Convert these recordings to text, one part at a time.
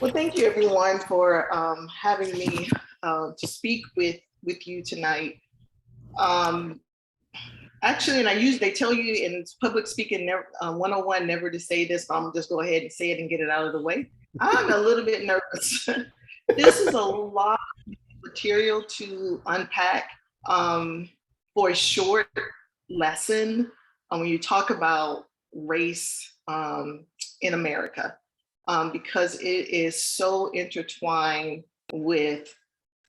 Well, thank you everyone for having me to speak with you tonight. Actually, and they tell you in public speaking 101 never to say this, but I'm just go ahead and say it and get it out of the way. I'm a little bit nervous. This is a lot of material to unpack for a short lesson when you talk about race in America, because it is so intertwined with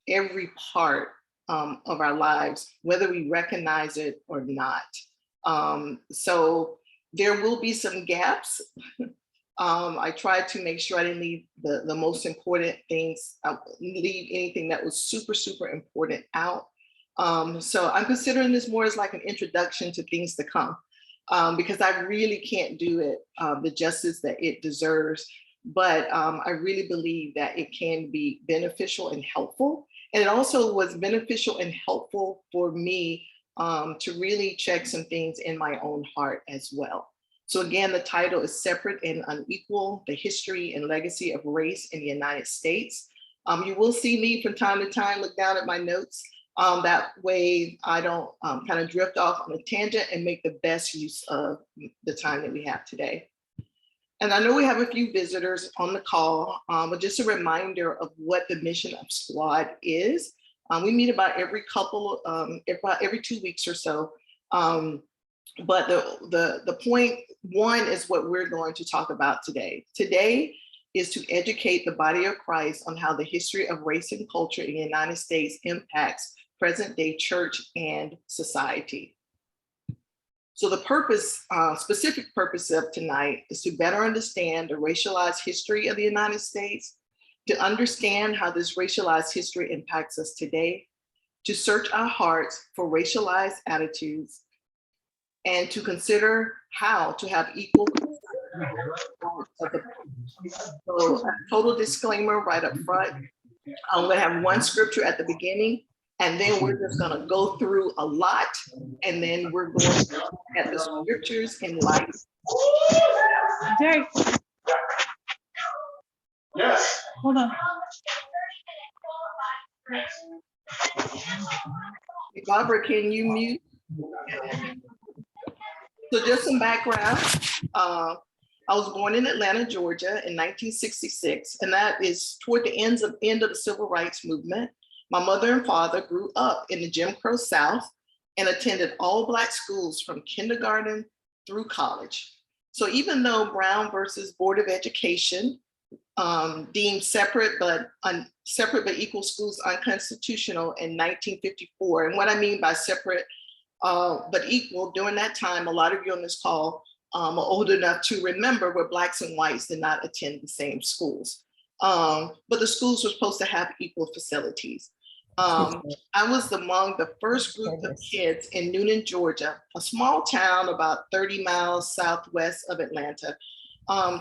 every part of our lives, whether we recognize it or not. So there will be some gaps. I tried to make sure I didn't leave the most important things, leave anything that was super, super important out. So I'm considering this more as like an introduction to things to come, because I really can't do it the justice that it deserves. But I really believe that it can be beneficial and helpful. And it also was beneficial and helpful for me to really check some things in my own heart as well. So again, the title is Separate and Unequal, the History and Legacy of Race in the United States. You will see me from time to time look down at my notes. That way I don't kind of drift off on a tangent and make the best use of the time that we have today. And I know we have a few visitors on the call, but just a reminder of what the mission of SCUAD is. We meet about every 2 weeks or so. But the point one is what we're going to talk about today. Today is to educate the body of Christ on how the history of race and culture in the United States impacts present day church and society. So the purpose, specific purpose of tonight is to better understand the racialized history of the United States, to understand how this racialized history impacts us today, to search our hearts for racialized attitudes, and to consider how to have equal. So a total disclaimer right up front. I'm going to have one scripture at the beginning, and then we're just going to go through a lot, and then we're going to look at the scriptures in light. Jerry. Yes. Hold on. Barbara, can you mute? So just some background. I was born in Atlanta, Georgia in 1966, and that is toward the end of the civil rights movement. My mother and father grew up in the Jim Crow South and attended all Black schools from kindergarten through college. So even though Brown versus Board of Education deemed separate but equal schools unconstitutional in 1954, and what I mean by separate but equal, during that time, a lot of you on this call are old enough to remember where Blacks and whites did not attend the same schools. But the schools were supposed to have equal facilities. I was among the first group of kids in Theune, Georgia, a small town about 30 miles southwest of Atlanta,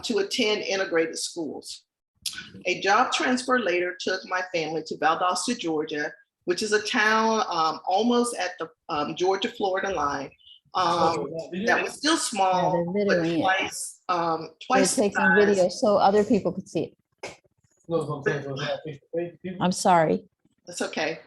to attend integrated schools. A job transfer later took my family to Valdosta, Georgia, which is a town almost at the Georgia-Florida line. That was still small, but twice. They're taking video so other people could see it. I'm sorry. That's okay.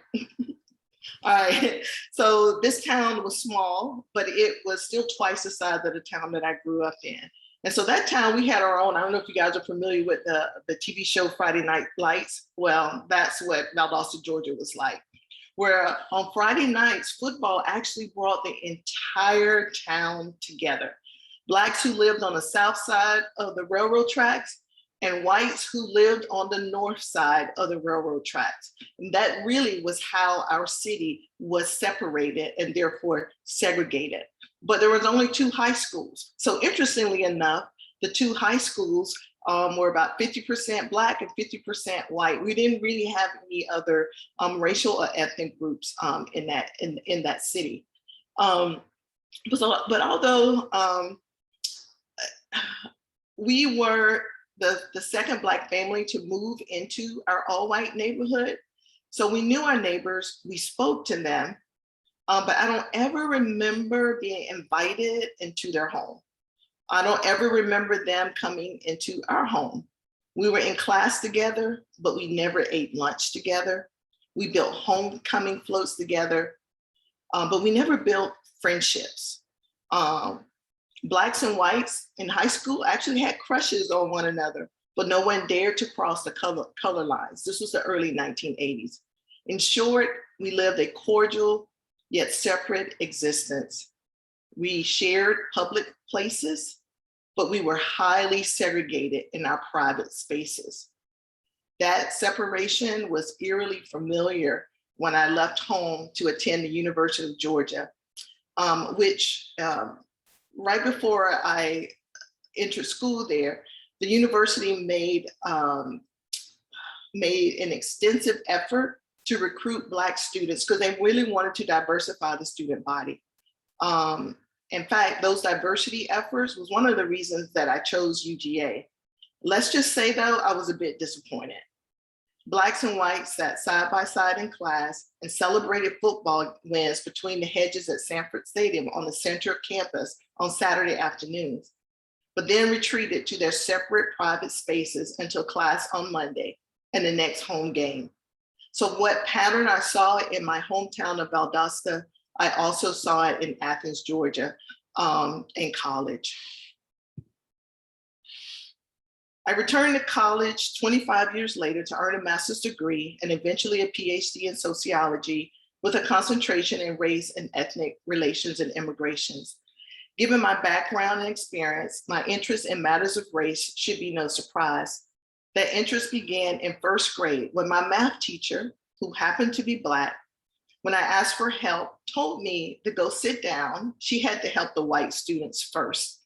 All right. So this town was small, but it was still twice the size of the town that I grew up in. And so that town, we had our own. I don't know if you guys are familiar with the TV show Friday Night Lights. Well, that's what Valdosta, Georgia was like, where on Friday nights, football actually brought the entire town together. Blacks who lived on the south side of the railroad tracks and whites who lived on the north side of the railroad tracks. And that really was how our city was separated and therefore segregated. But there was only 2 high schools. So interestingly enough, the 2 high schools were about 50% Black and 50% white. We didn't really have any other racial or ethnic groups in that city. But although we were the second Black family to move into our all-white neighborhood, so we knew our neighbors, we spoke to them, but I don't ever remember being invited into their home. I don't ever remember them coming into our home. We were in class together, but we never ate lunch together. We built homecoming floats together, but we never built friendships. Blacks and whites in high school actually had crushes on one another, but no one dared to cross the color lines. This was the early 1980s. In short, we lived a cordial yet separate existence. We shared public places, but we were highly segregated in our private spaces. That separation was eerily familiar when I left home to attend the University of Georgia, which right before I entered school there, the university made an extensive effort to recruit Black students because they really wanted to diversify the student body. In fact, those diversity efforts was one of the reasons that I chose UGA. Let's just say though, I was a bit disappointed. Blacks and whites sat side by side in class and celebrated football wins between the hedges at Sanford Stadium on the center campus on Saturday afternoons, but then retreated to their separate private spaces until class on Monday and the next home game. So what pattern I saw in my hometown of Valdosta, I also saw it in Athens, Georgia, in college. I returned to college 25 years later to earn a master's degree and eventually a PhD in sociology with a concentration in race and ethnic relations and immigrations. Given my background and experience, my interest in matters of race should be no surprise. That interest began in first grade when my math teacher, who happened to be Black, when I asked for help, told me to go sit down. She had to help the white students first.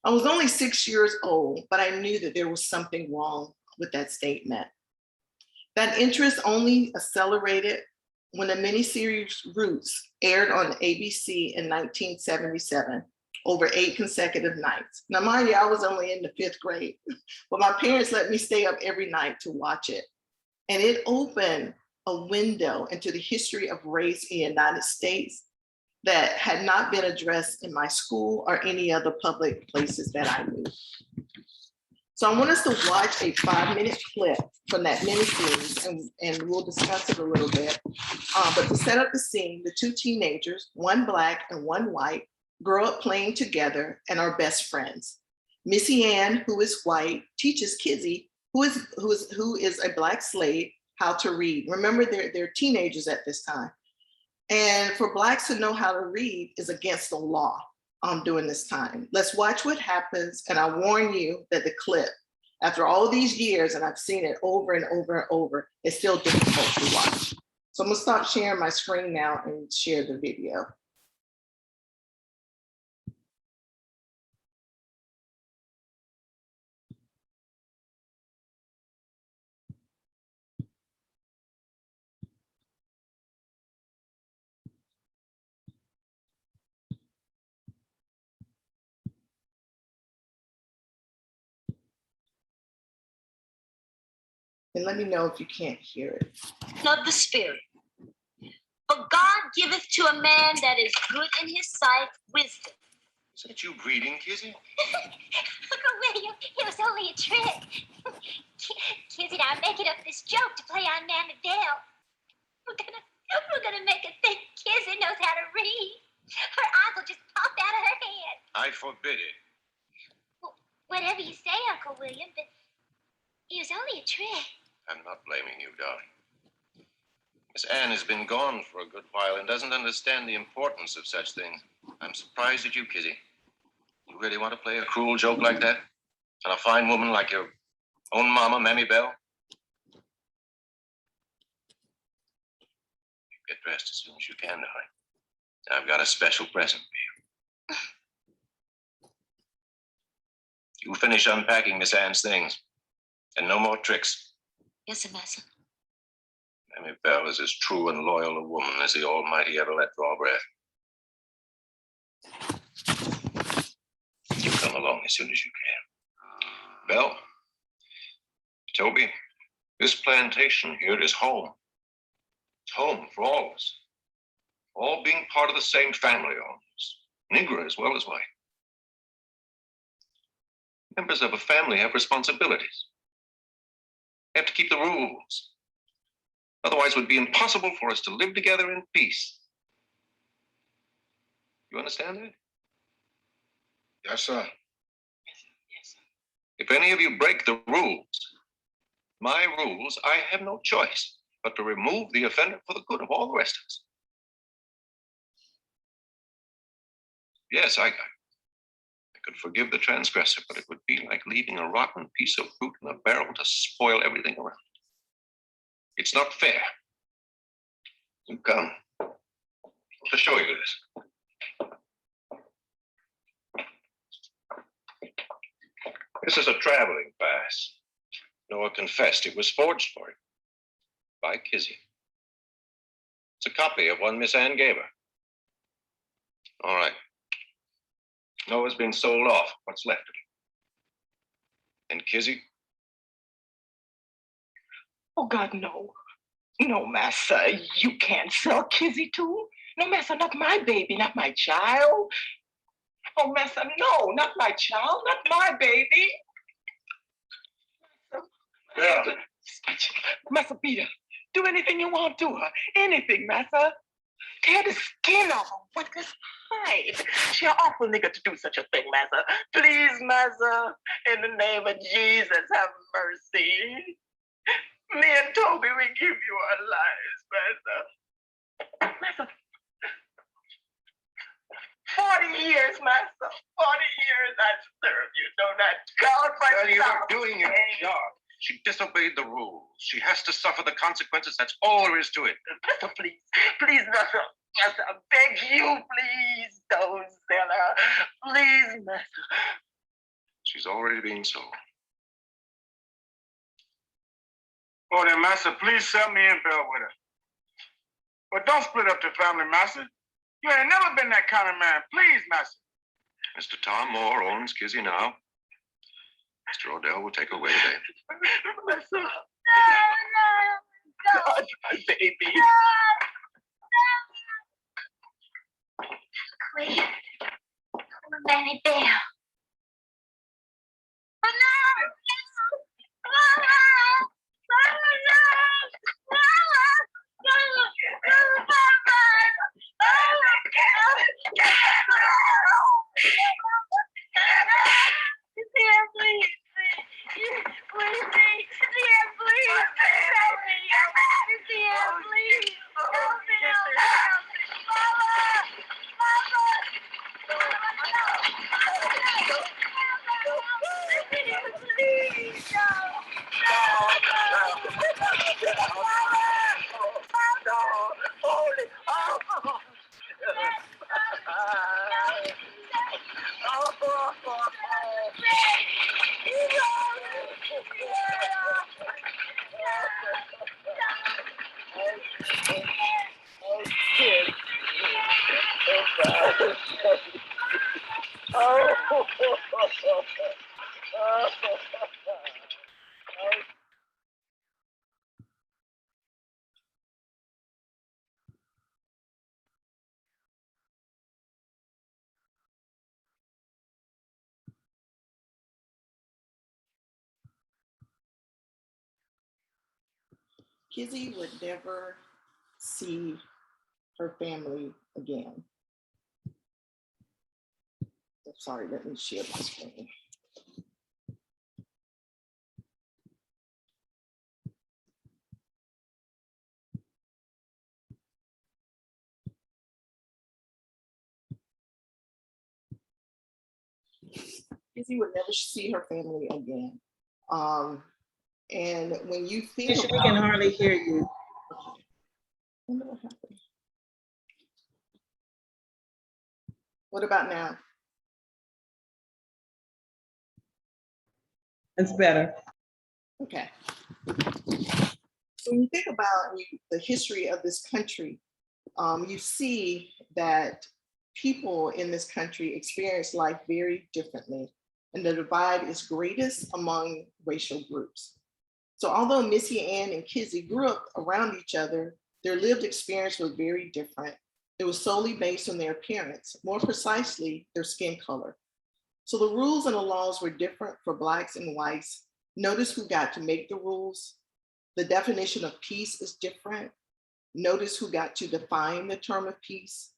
I was only 6 years old, but I knew that there was something wrong with that statement. That interest only accelerated when the miniseries Roots aired on ABC in 1977, over 8 consecutive nights. Now, mind you, I was only in the 5th grade, but my parents let me stay up every night to watch it. And it opened a window into the history of race in the United States that had not been addressed in my school or any other public places that I knew. So I want us to watch a 5-minute clip from that miniseries, and we'll discuss it a little bit. But to set up the scene, the 2 teenagers, one Black and one white, grow up playing together and are best friends. Missy Ann, who is white, teaches Kizzy, who is a Black slave, how to read. Remember, they're teenagers at this time. And for Blacks to know how to read is against the law during this time. Let's watch what happens. And I warn you that the clip, after all these years, and I've seen it over and over and over, it's still difficult to watch. So I'm gonna stop sharing my screen now and share the video. And let me know if you can't hear it. Of the Spirit. For God giveth to a man that is good in his sight wisdom. Is that you breathing, Kizzy? Uncle William, it was only a trick. Kizzy and I are making up this joke to play on Mammy Belle. We're gonna make her think Kizzy knows how to read. Her eyes will just pop out of her head. I forbid it. Well, whatever you say, Uncle William, but it was only a trick. I'm not blaming you, darling. Miss Anne has been gone for a good while and doesn't understand the importance of such things. I'm surprised at you, Kizzy. You really want to play a cruel joke like that on a fine woman like your own mama, Mammy Belle? Get dressed as soon as you can, darling. I've got a special present for you. You finish unpacking Miss Anne's things, and no more tricks. Yes, sir, Master. Mammy Belle is as true and loyal a woman as the Almighty ever let draw breath. You come along as soon as you can. Belle, Toby, this plantation here is home. It's home for all of us. All being part of the same family almost. Negro as well as white. Members of a family have responsibilities. They have to keep the rules. Otherwise, it would be impossible for us to live together in peace. You understand that? Yes, sir. If any of you break the rules, my rules, I have no choice but to remove the offender for the good of all the rest of us. Yes, I could forgive the transgressor, but it would be like leaving a rotten piece of fruit in a barrel to spoil everything around it. It's not fair. You come to show you this. This is a traveling pass. Noah confessed it was forged for him by Kizzy. It's a copy of one Miss Ann gave her. All right. Noah's been sold off. What's left of it? And Kizzy? Oh, God, no. No, Massa, you can't sell Kizzy too. No, Massa, not my baby, not my child. Oh, Massa, no, not my child, not my baby. Yeah. Massa Peter, do anything you want to her. Anything, Massa. Tear the skin off her with this hide. She an awful nigga to do such a thing, Massa. Please, Massa, in the name of Jesus, have mercy. Me and Toby, we give you our lives, Massa. Massa. 40 years, Massa. 40 years I served you. Don't I count Well, you myself? were doing your job. She disobeyed the rules. She has to suffer the consequences. That's all there is to it. Massa, please. Please, Massa. Massa, I beg you, please don't sell her. Please, Massa. She's already being sold. Oh, then, Master, please sell me in bed with her. But don't split up the family, Master. You ain't never been that kind of man. Please, Master. Mr. Tom Moore owns Kizzy now. Mr. Odell will take her away today. Massa. No, God, my baby. Quit. Come on, Manny Bell. Oh, no! Mama! Mama, no! Mama! Kizzy would never see her family again. I'm sorry, let me share my screen. Kizzy would never see her family again. And when you think We can hardly hear you. okay. I wonder what happened. What about now? It's better. Okay. When you think about the history of this country, you see that people in this country experience life very differently, and the divide is greatest among racial groups. So although Missy Ann and Kizzy grew up around each other, their lived experience was very different. It was solely based on their appearance, more precisely, their skin color. So the rules and the laws were different for Blacks and whites. Notice who got to make the rules. The definition of peace is different. Notice who got to define the term of peace.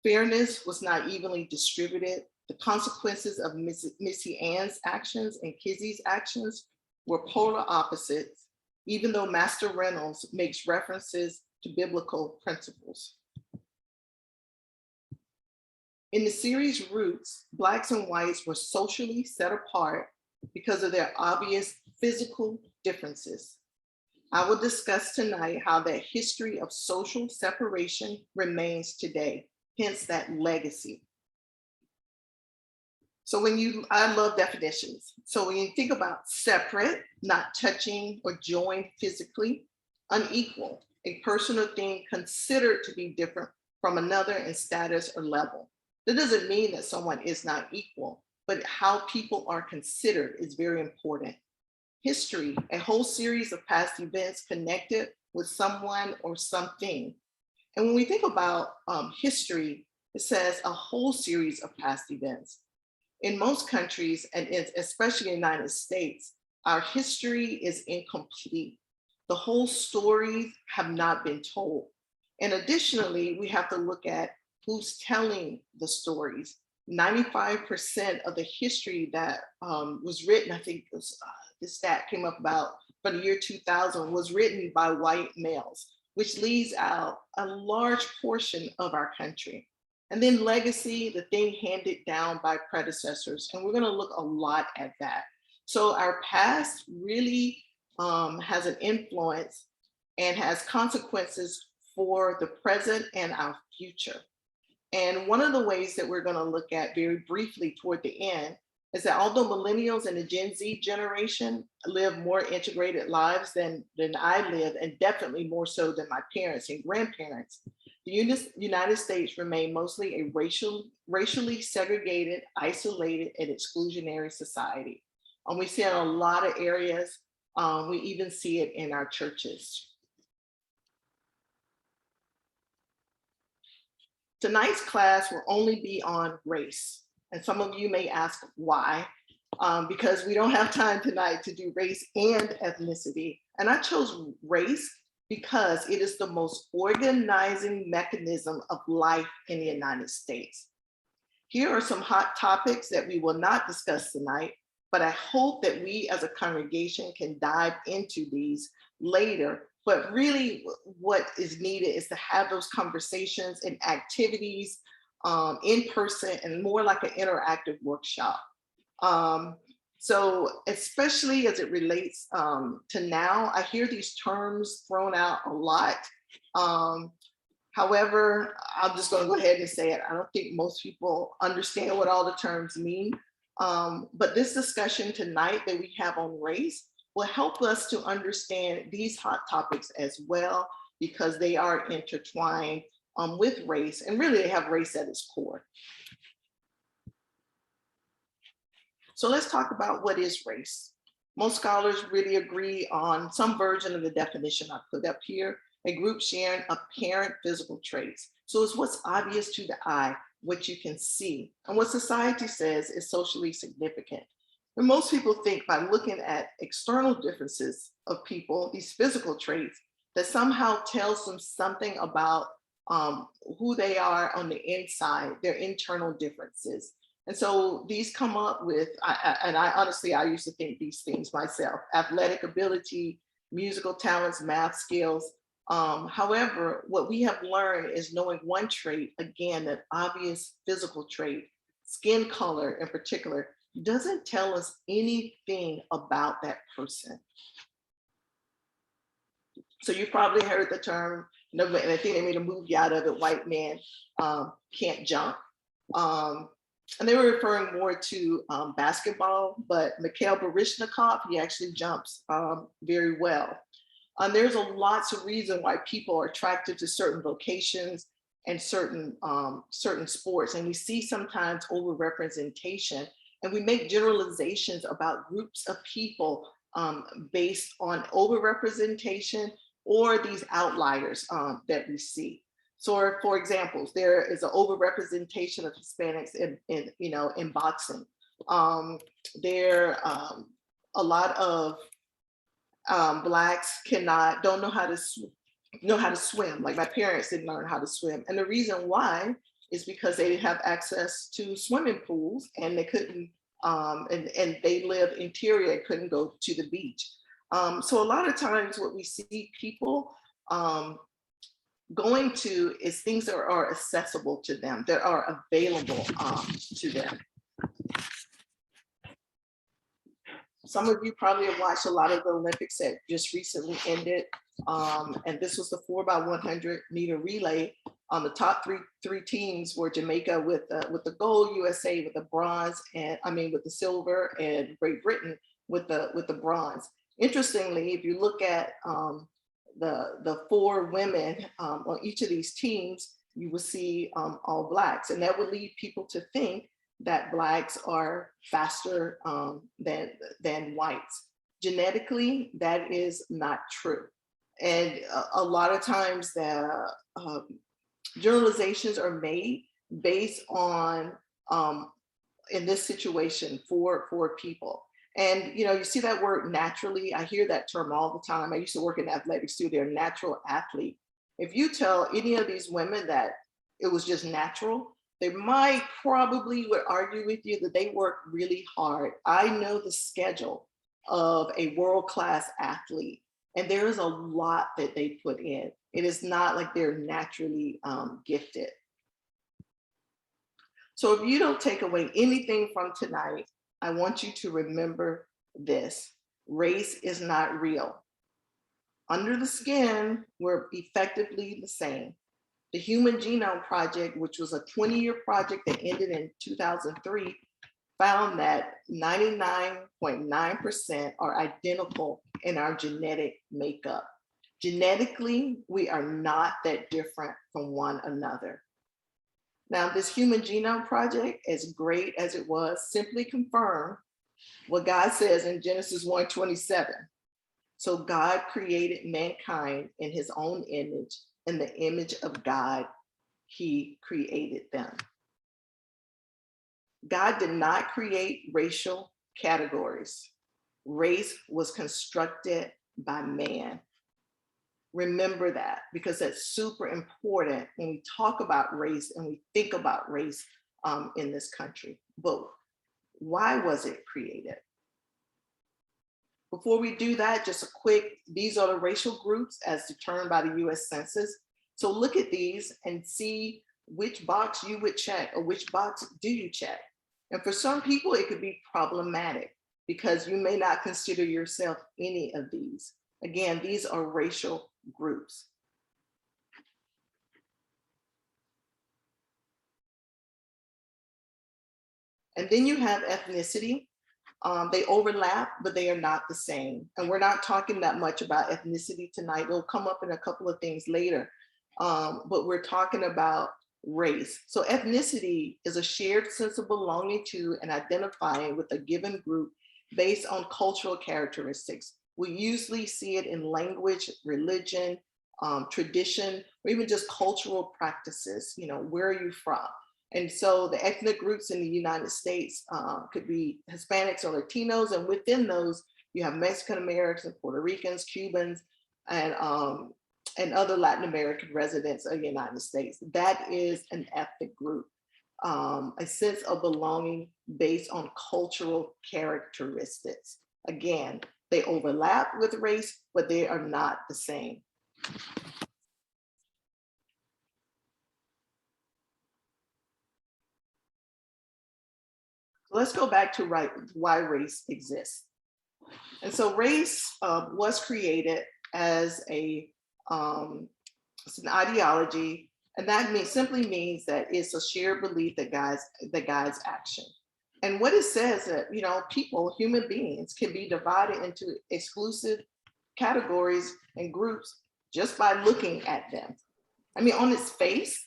Fairness was not evenly distributed. The consequences of Missy Ann's actions and Kizzy's actions were polar opposites, even though Master Reynolds makes references to biblical principles. In the series Roots, Blacks and whites were socially set apart because of their obvious physical differences. I will discuss tonight how that history of social separation remains today, hence that legacy. So I love definitions. So when you think about separate, not touching or joined physically, unequal, a person or thing considered to be different from another in status or level. That doesn't mean that someone is not equal, but how people are considered is very important. History, a whole series of past events connected with someone or something. And when we think about history, it says a whole series of past events. In most countries, and especially in the United States, our history is incomplete. The whole stories have not been told. And additionally, we have to look at who's telling the stories. 95% of the history that was written, I think this stat came up about for the year 2000, was written by white males, which leaves out a large portion of our country. And then legacy, the thing handed down by predecessors. And we're gonna look a lot at that. So our past really has an influence and has consequences for the present and our future. And one of the ways that we're gonna look at very briefly toward the end is that although millennials and the Gen Z generation live more integrated lives than I live, and definitely more so than my parents and grandparents, the United States remained mostly a racially segregated, isolated, and exclusionary society. We see it in a lot of areas. We even see it in our churches. Tonight's class will only be on race. And some of you may ask why, because we don't have time tonight to do race and ethnicity. And I chose race because it is the most organizing mechanism of life in the United States. Here are some hot topics that we will not discuss tonight, but I hope that we as a congregation can dive into these later. But really what is needed is to have those conversations and activities in person and more like an interactive workshop. So especially as it relates to now, I hear these terms thrown out a lot. However, I'm just gonna go ahead and say it. I don't think most people understand what all the terms mean. But this discussion tonight that we have on race will help us to understand these hot topics as well, because they are intertwined with race, and really they have race at its core. So let's talk about what is race. Most scholars really agree on some version of the definition I put up here, a group sharing apparent physical traits. So it's what's obvious to the eye, what you can see, and what society says is socially significant. And most people think by looking at external differences of people, these physical traits, that somehow tells them something about who they are on the inside, their internal differences. And so these come up with, I honestly used to think these things myself: athletic ability, musical talents, math skills. However, what we have learned is knowing one trait, again, that obvious physical trait, skin color in particular, doesn't tell us anything about that person. So you probably heard the term, and I think they made a movie out of it, white man can't jump. And they were referring more to basketball, but Mikhail Baryshnikov, he actually jumps very well. There's lots of reasons why people are attracted to certain vocations and certain sports. And we see sometimes overrepresentation, and we make generalizations about groups of people based on overrepresentation or these outliers that we see. So for example, there is an overrepresentation of Hispanics in boxing. A lot of Blacks don't know how to swim. Like my parents didn't learn how to swim. And the reason why is because they didn't have access to swimming pools and they couldn't, and they lived interior and couldn't go to the beach. So a lot of times what we see people going to is things that are accessible to them, that are available to them. Some of you probably have watched a lot of the Olympics that just recently ended. And this was the 4x100 meter relay. The top three teams were Jamaica with the gold, USA with the bronze, and with the silver, and Great Britain with the bronze. Interestingly, if you look at the four women on each of these teams, you will see all Blacks, and that would lead people to think that Blacks are faster than whites. Genetically, that is not true. And a lot of times the generalizations are made based on, in this situation, for people. And you see that word naturally. I hear that term all the time. I used to work in athletics too. They're a natural athlete. If you tell any of these women that it was just natural, they might probably would argue with you that they work really hard. I know the schedule of a world-class athlete, and there is a lot that they put in. It is not like they're naturally gifted. So if you don't take away anything from tonight, I want you to remember this: race is not real. Under the skin, we're effectively the same. The Human Genome Project, which was a 20-year project that ended in 2003, found that 99.9% are identical in our genetic makeup. Genetically, we are not that different from one another. Now, this Human Genome Project, as great as it was, simply confirmed what God says in Genesis 1:27. So God created mankind in his own image. In the image of God, he created them. God did not create racial categories. Race was constructed by man. Remember that, because that's super important when we talk about race and we think about race in this country. But why was it created? Before we do that, just a quick, these are the racial groups as determined by the US Census. So look at these and see which box you would check or which box do you check. And for some people, it could be problematic because you may not consider yourself any of these. Again, these are racial groups. And then you have ethnicity. They overlap, but they are not the same. And we're not talking that much about ethnicity tonight. It'll come up in a couple of things later, but we're talking about race. So ethnicity is a shared sense of belonging to and identifying with a given group based on cultural characteristics. We usually see it in language, religion, tradition, or even just cultural practices. Where are you from? And so the ethnic groups in the United States could be Hispanics or Latinos, and within those, you have Mexican Americans, Puerto Ricans, Cubans, and other Latin American residents of the United States. That is an ethnic group, a sense of belonging based on cultural characteristics. Again, they overlap with race, but they are not the same. Let's go back to why race exists. And so race was created as it's an ideology, and that simply means that it's a shared belief that guides action. And what it says that people, human beings, can be divided into exclusive categories and groups just by looking at them. On its face,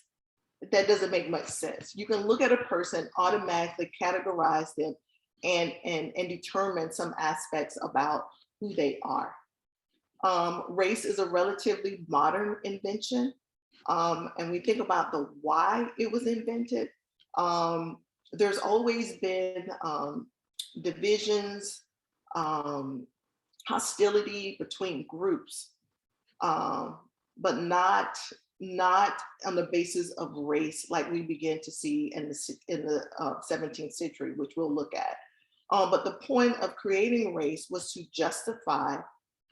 that doesn't make much sense. You can look at a person, automatically categorize them, and determine some aspects about who they are. Race is a relatively modern invention, and we think about the why it was invented. there's always been divisions, hostility between groups, but not on the basis of race, like we begin to see in the 17th century, which we'll look at. But the point of creating race was to justify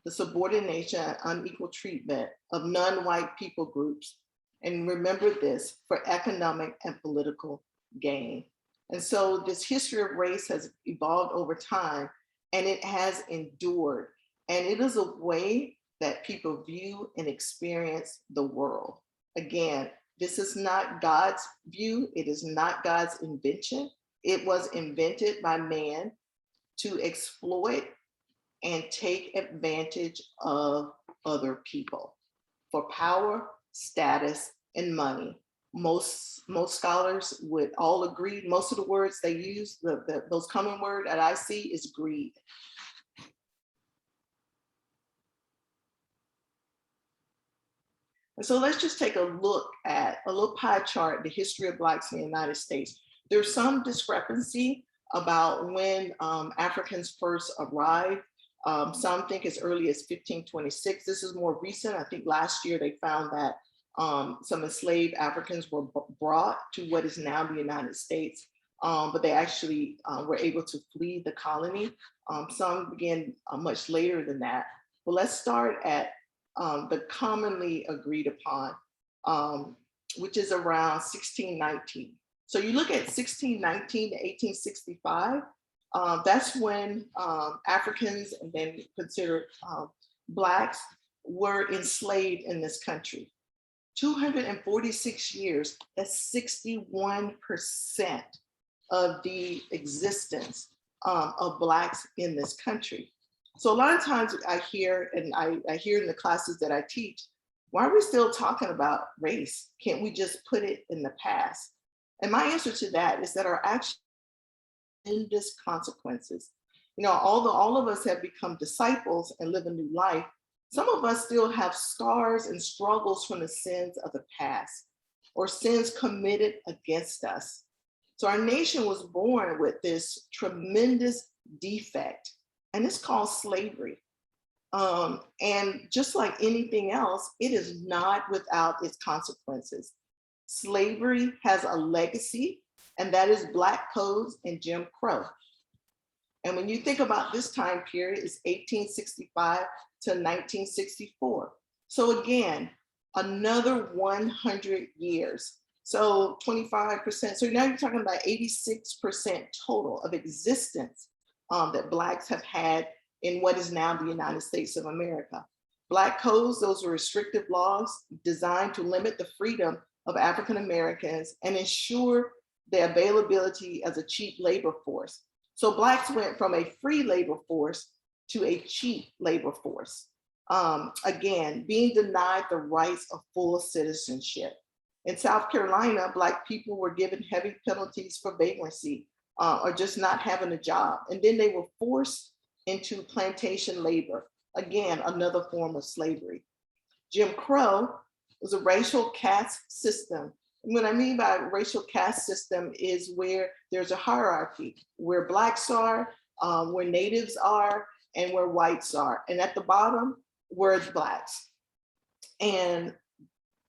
the subordination and unequal treatment of non-white people groups. And remember this, for economic and political gain. And so this history of race has evolved over time, and it has endured. And it is a way that people view and experience the world. Again, this is not God's view. It is not God's invention. It was invented by man to exploit and take advantage of other people for power, status, and money. Most scholars would all agree, most of the words they use, those common word that I see is greed. And so let's just take a look at a little pie chart, the history of Blacks in the United States. There's some discrepancy about when Africans first arrived. Some think as early as 1526. This is more recent. I think last year they found that some enslaved Africans were brought to what is now the United States, but they actually were able to flee the colony. Some began much later than that. But let's start at the commonly agreed upon, which is around 1619. So you look at 1619 to 1865, that's when Africans, and then considered Blacks, were enslaved in this country. 246 years, that's 61% of the existence of Blacks in this country. So a lot of times I hear, and I hear in the classes that I teach, why are we still talking about race? Can't we just put it in the past? And my answer to that is that our actions have tremendous consequences. You know, although all of us have become disciples and live a new life, some of us still have scars and struggles from the sins of the past or sins committed against us. So our nation was born with this tremendous defect, and it's called slavery. And just like anything else, it is not without its consequences. Slavery has a legacy, and that is Black codes and Jim Crow. And when you think about this time period, it's 1865 to 1964. So again, another 100 years. So 25%. So now you're talking about 86% total of existence that Blacks have had in what is now the United States of America. Black codes, those are restrictive laws designed to limit the freedom of African Americans and ensure the availability as a cheap labor force. So Blacks went from a free labor force to a cheap labor force. Again, being denied the rights of full citizenship. In South Carolina, Black people were given heavy penalties for vagrancy or just not having a job. And then they were forced into plantation labor. Again, another form of slavery. Jim Crow was a racial caste system. And what I mean by racial caste system is where there's a hierarchy, where Blacks are, where natives are, and where whites are. And at the bottom were the Blacks. And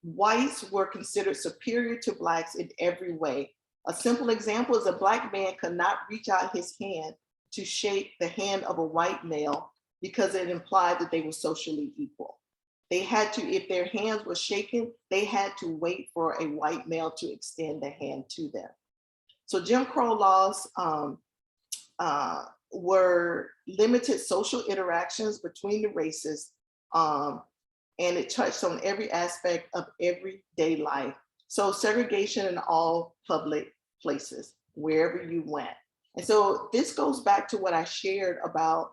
whites were considered superior to Blacks in every way. A simple example is a Black man could not reach out his hand to shake the hand of a white male because it implied that they were socially equal. They had to, if their hands were shaken, they had to wait for a white male to extend the hand to them. So Jim Crow laws were limited social interactions between the races, and it touched on every aspect of everyday life. So segregation in all public places, wherever you went. And so this goes back to what I shared about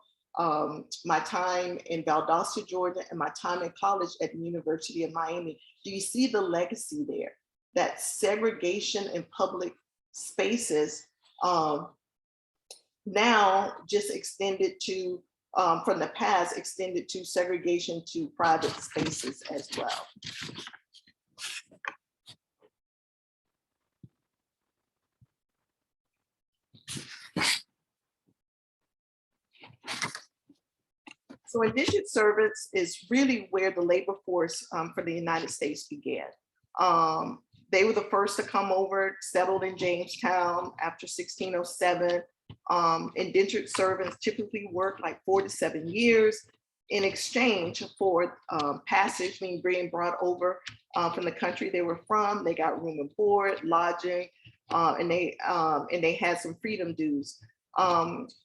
my time in Valdosta, Georgia, and my time in college at the University of Miami. Do you see the legacy there? That segregation in public spaces now just extended to, from the past, extended to segregation to private spaces as well. So indentured servants is really where the labor force for the United States began. They were the first to come over, settled in Jamestown after 1607. Indentured servants typically worked like 4 to 7 years in exchange for passage, meaning being brought over from the country they were from. They got room and board, lodging, and they had some freedom dues.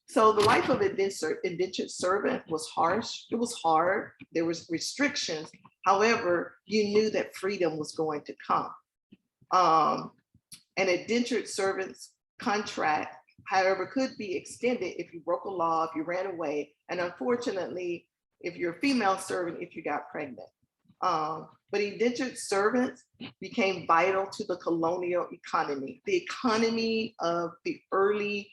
So the life of an indentured servant was harsh. It was hard. There was restrictions. However, you knew that freedom was going to come. An indentured servant's contract, however, could be extended if you broke a law, if you ran away, and unfortunately, if you're a female servant, if you got pregnant. But indentured servants became vital to the colonial economy. The economy of the early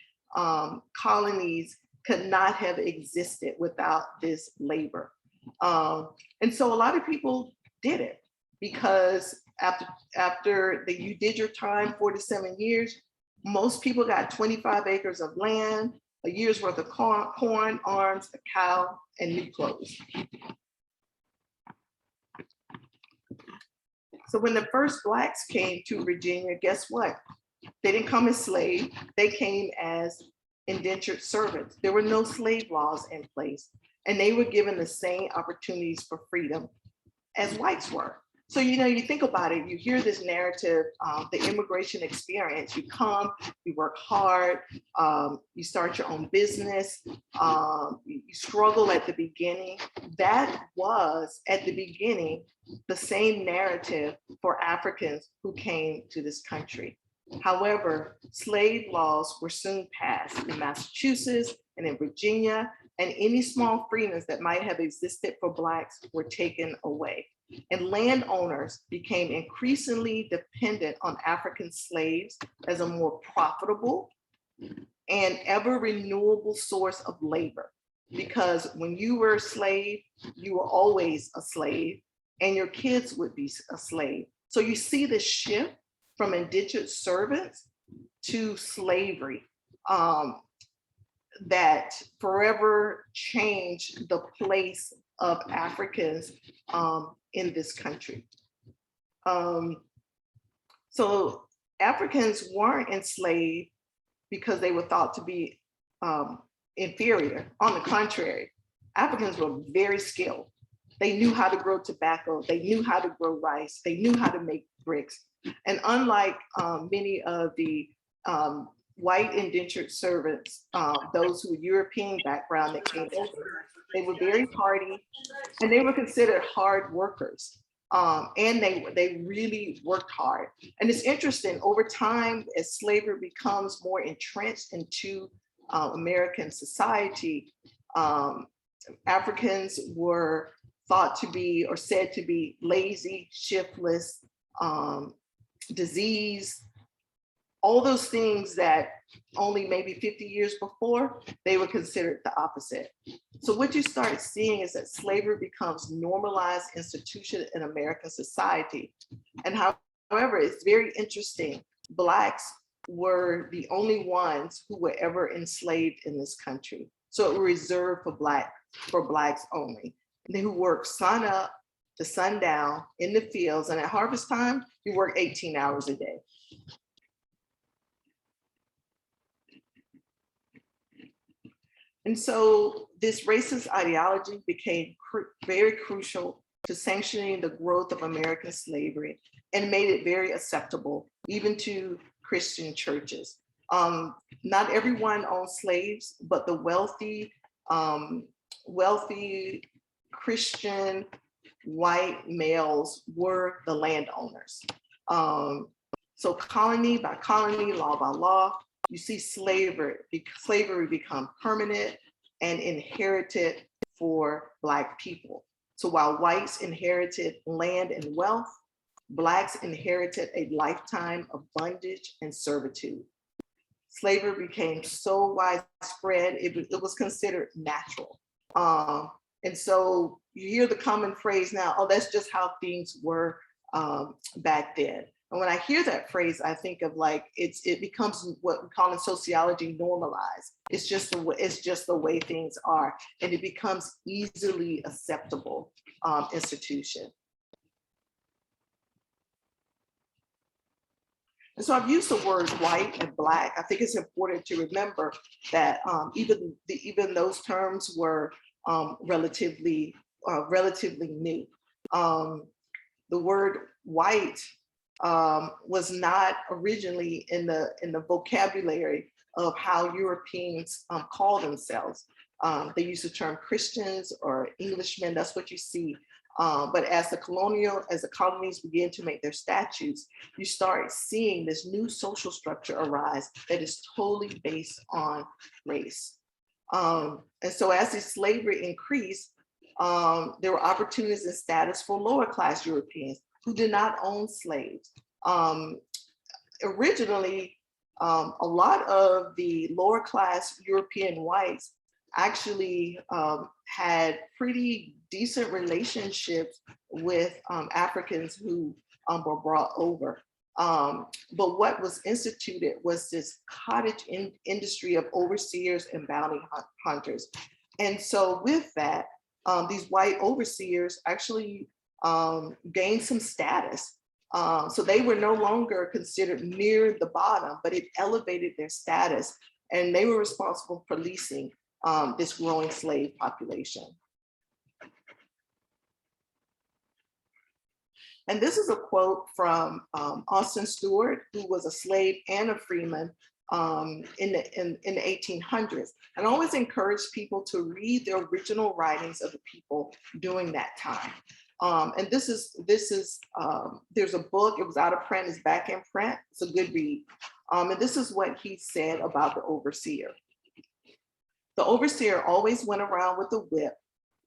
colonies could not have existed without this labor. And so a lot of people did it because after you did your time, 4 to 7 years, most people got 25 acres of land, a year's worth of corn, arms, a cow, and new clothes. So when the first Blacks came to Virginia, guess what? They didn't come as slaves, they came as indentured servants. There were no slave laws in place, and they were given the same opportunities for freedom as whites were. So, you think about it, you hear this narrative, the immigration experience, you come, you work hard, you start your own business, you struggle at the beginning. That was, at the beginning, the same narrative for Africans who came to this country. However, slave laws were soon passed in Massachusetts and in Virginia, and any small freedoms that might have existed for Blacks were taken away. And landowners became increasingly dependent on African slaves as a more profitable and ever renewable source of labor. Because when you were a slave, you were always a slave, and your kids would be a slave. So you see this shift from indentured servants to slavery that forever changed the place of Africans in this country. So Africans weren't enslaved because they were thought to be inferior. On the contrary, Africans were very skilled. They knew how to grow tobacco, they knew how to grow rice, they knew how to make bricks. And unlike many of the white indentured servants, those who were European background that came over, they were very hardy, and they were considered hard workers. And they really worked hard. And it's interesting, over time, as slavery becomes more entrenched into American society, Africans were thought to be or said to be lazy, shiftless, diseased, all those things that only maybe 50 years before, they were considered the opposite. So what you start seeing is that slavery becomes normalized institution in American society. And however, it's very interesting, Blacks were the only ones who were ever enslaved in this country. So it was reserved for Blacks only. And they who worked sun up to sundown in the fields, and at harvest time, you work 18 hours a day. And so this racist ideology became very crucial to sanctioning the growth of American slavery and made it very acceptable, even to Christian churches. Not everyone owned slaves, but the wealthy Christian white males were the landowners. So colony by colony, law by law, you see slavery become permanent and inherited for Black people. So while whites inherited land and wealth, Blacks inherited a lifetime of bondage and servitude. Slavery became so widespread, it was considered natural. And so you hear the common phrase now, oh, that's just how things were back then. And when I hear that phrase, I think of like it becomes what we call in sociology normalized. It's just the way things are, and it becomes easily acceptable institution. And so I've used the words white and black. I think it's important to remember that even those terms were relatively new. The word white was not originally in the vocabulary of how Europeans call themselves. They use the term Christians or Englishmen. That's what you see. But as the colonies begin to make their statutes, you start seeing this new social structure arise that is totally based on race. And so as the slavery increased, there were opportunities and status for lower class Europeans who did not own slaves. Originally, a lot of the lower class European whites actually had pretty decent relationships with Africans who were brought over. But what was instituted was this cottage industry of overseers and bounty hunters. And so with that, these white overseers actually gained some status. So they were no longer considered near the bottom, but it elevated their status, and they were responsible for policing this growing slave population. And this is a quote from Austin Stewart, who was a slave and a freeman in the 1800s. And I always encourage people to read the original writings of the people during that time. And there's a book, it was out of print, it's back in print, it's a good read. And this is what he said about the overseer. The overseer always went around with a whip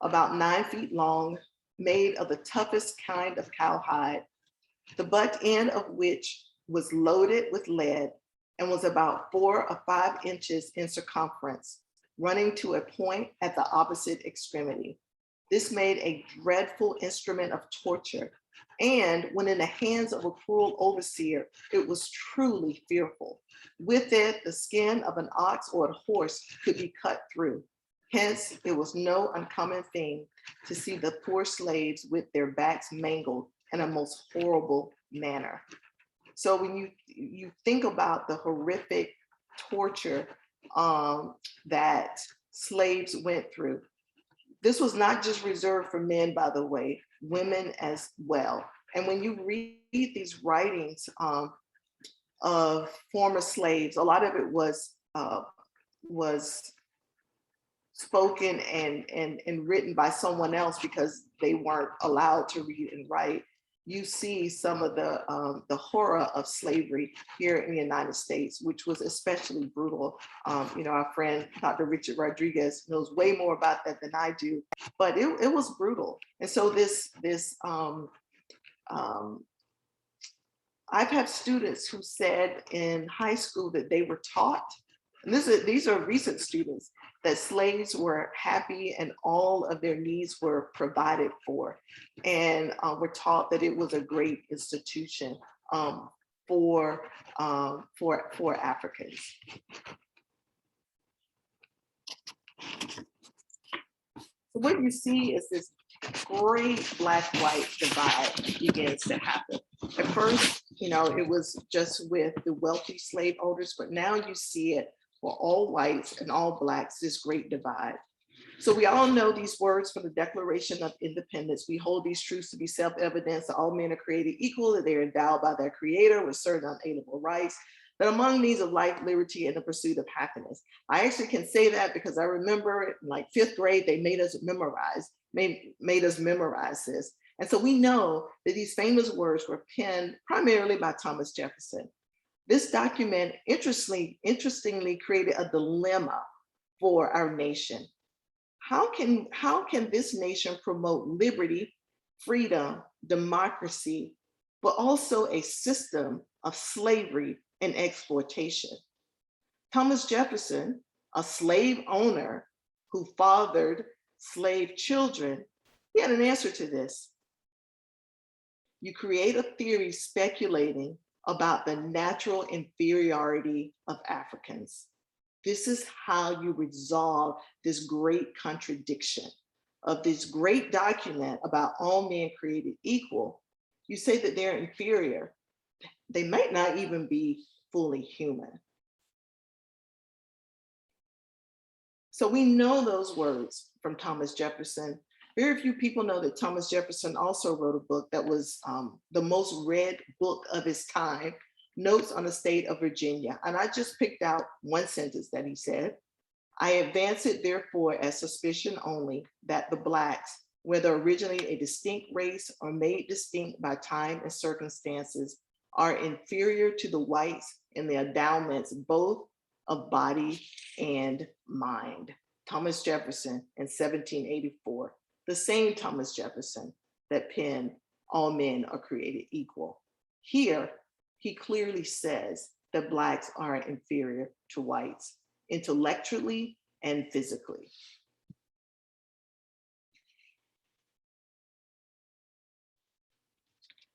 about 9 feet long, made of the toughest kind of cowhide, the butt end of which was loaded with lead and was about 4 or 5 inches in circumference, running to a point at the opposite extremity. This made a dreadful instrument of torture, and when in the hands of a cruel overseer, it was truly fearful. With it, the skin of an ox or a horse could be cut through. Hence, it was no uncommon thing to see the poor slaves with their backs mangled in a most horrible manner. So when you think about the horrific torture that slaves went through, this was not just reserved for men, by the way, women as well. And when you read these writings of former slaves, a lot of it was spoken and written by someone else because they weren't allowed to read and write. You see some of the horror of slavery here in the United States, which was especially brutal. Our friend, Dr. Richard Rodriguez, knows way more about that than I do, but it was brutal. And so I've had students who said in high school that they were taught, and these are recent students, that slaves were happy and all of their needs were provided for, and were taught that it was a great institution for Africans. So what you see is this great black-white divide begins to happen. At first, it was just with the wealthy slave owners, but now you see it for all whites and all blacks, this great divide. So we all know these words from the Declaration of Independence. We hold these truths to be self-evident that all men are created equal, that they're endowed by their creator with certain unalienable rights, that among these of life, liberty, and the pursuit of happiness. I actually can say that because I remember in like 5th grade, they made us memorize this. And so we know that these famous words were penned primarily by Thomas Jefferson. This document interestingly created a dilemma for our nation. How can this nation promote liberty, freedom, democracy, but also a system of slavery and exploitation? Thomas Jefferson, a slave owner who fathered slave children, he had an answer to this. You create a theory speculating about the natural inferiority of Africans. This is how you resolve this great contradiction of this great document about all men created equal. You say that they're inferior. They might not even be fully human. So we know those words from Thomas Jefferson. Very few people know that Thomas Jefferson also wrote a book that was the most read book of his time, Notes on the State of Virginia. And I just picked out one sentence that he said: I advance it therefore as suspicion only that the Blacks, whether originally a distinct race or made distinct by time and circumstances, are inferior to the whites in the endowments both of body and mind. Thomas Jefferson in 1784, the same Thomas Jefferson that penned All Men Are Created Equal. Here, he clearly says that Blacks are inferior to whites, intellectually and physically.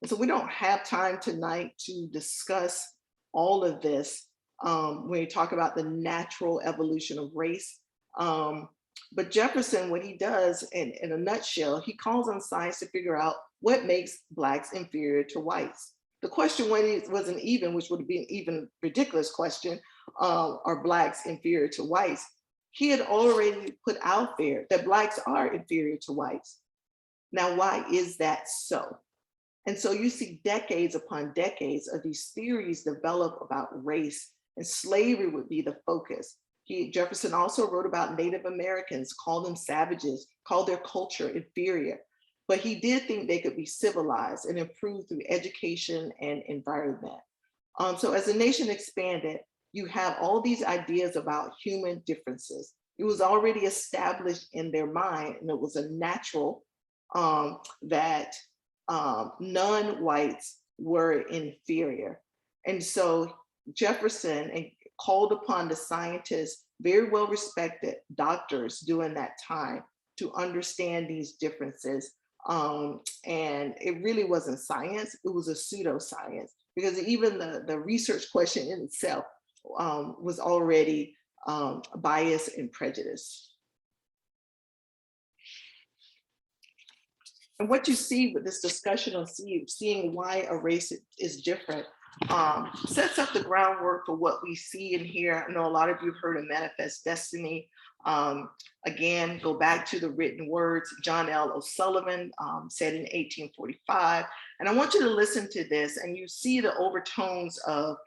And so we don't have time tonight to discuss all of this when you talk about the natural evolution of race. But Jefferson, what he does in a nutshell, he calls on science to figure out what makes Blacks inferior to whites. The question wasn't even, which would be an even ridiculous question, are Blacks inferior to whites? He had already put out there that Blacks are inferior to whites. Now, why is that so? And so you see decades upon decades of these theories develop about race, and slavery would be the focus. Jefferson also wrote about Native Americans, called them savages, called their culture inferior. But he did think they could be civilized and improved through education and environment. So as the nation expanded, you have all these ideas about human differences. It was already established in their mind, and it was a natural that non-whites were inferior. And so Jefferson called upon the scientists, very well respected doctors during that time, to understand these differences. And it really wasn't science, it was a pseudoscience, because even the research question in itself was already biased and prejudiced. And what you see with this discussion on seeing why a race is different sets up the groundwork for what we see and hear. I know a lot of you have heard of manifest destiny. Again, go back to the written words. John L. O'Sullivan said in 1845, and I want you to listen to this, and you see the overtones of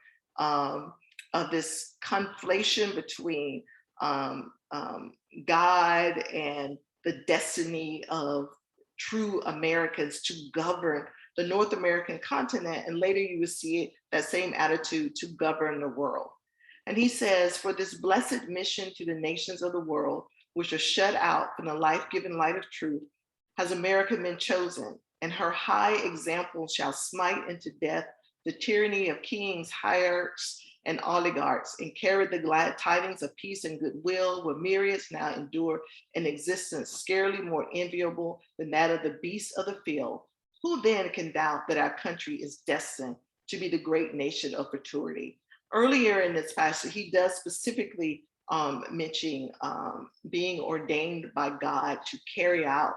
this conflation between God and the destiny of true Americans to govern the North American continent, and later you will see it, that same attitude to govern the world. And he says, for this blessed mission to the nations of the world, which are shut out from the life-giving light of truth, has America been chosen, and her high example shall smite into death the tyranny of kings, hierarchs, and oligarchs, and carry the glad tidings of peace and goodwill, where myriads now endure an existence scarcely more enviable than that of the beasts of the field. Who then can doubt that our country is destined to be the great nation of futurity? Earlier in this passage, he does specifically mention being ordained by God to carry out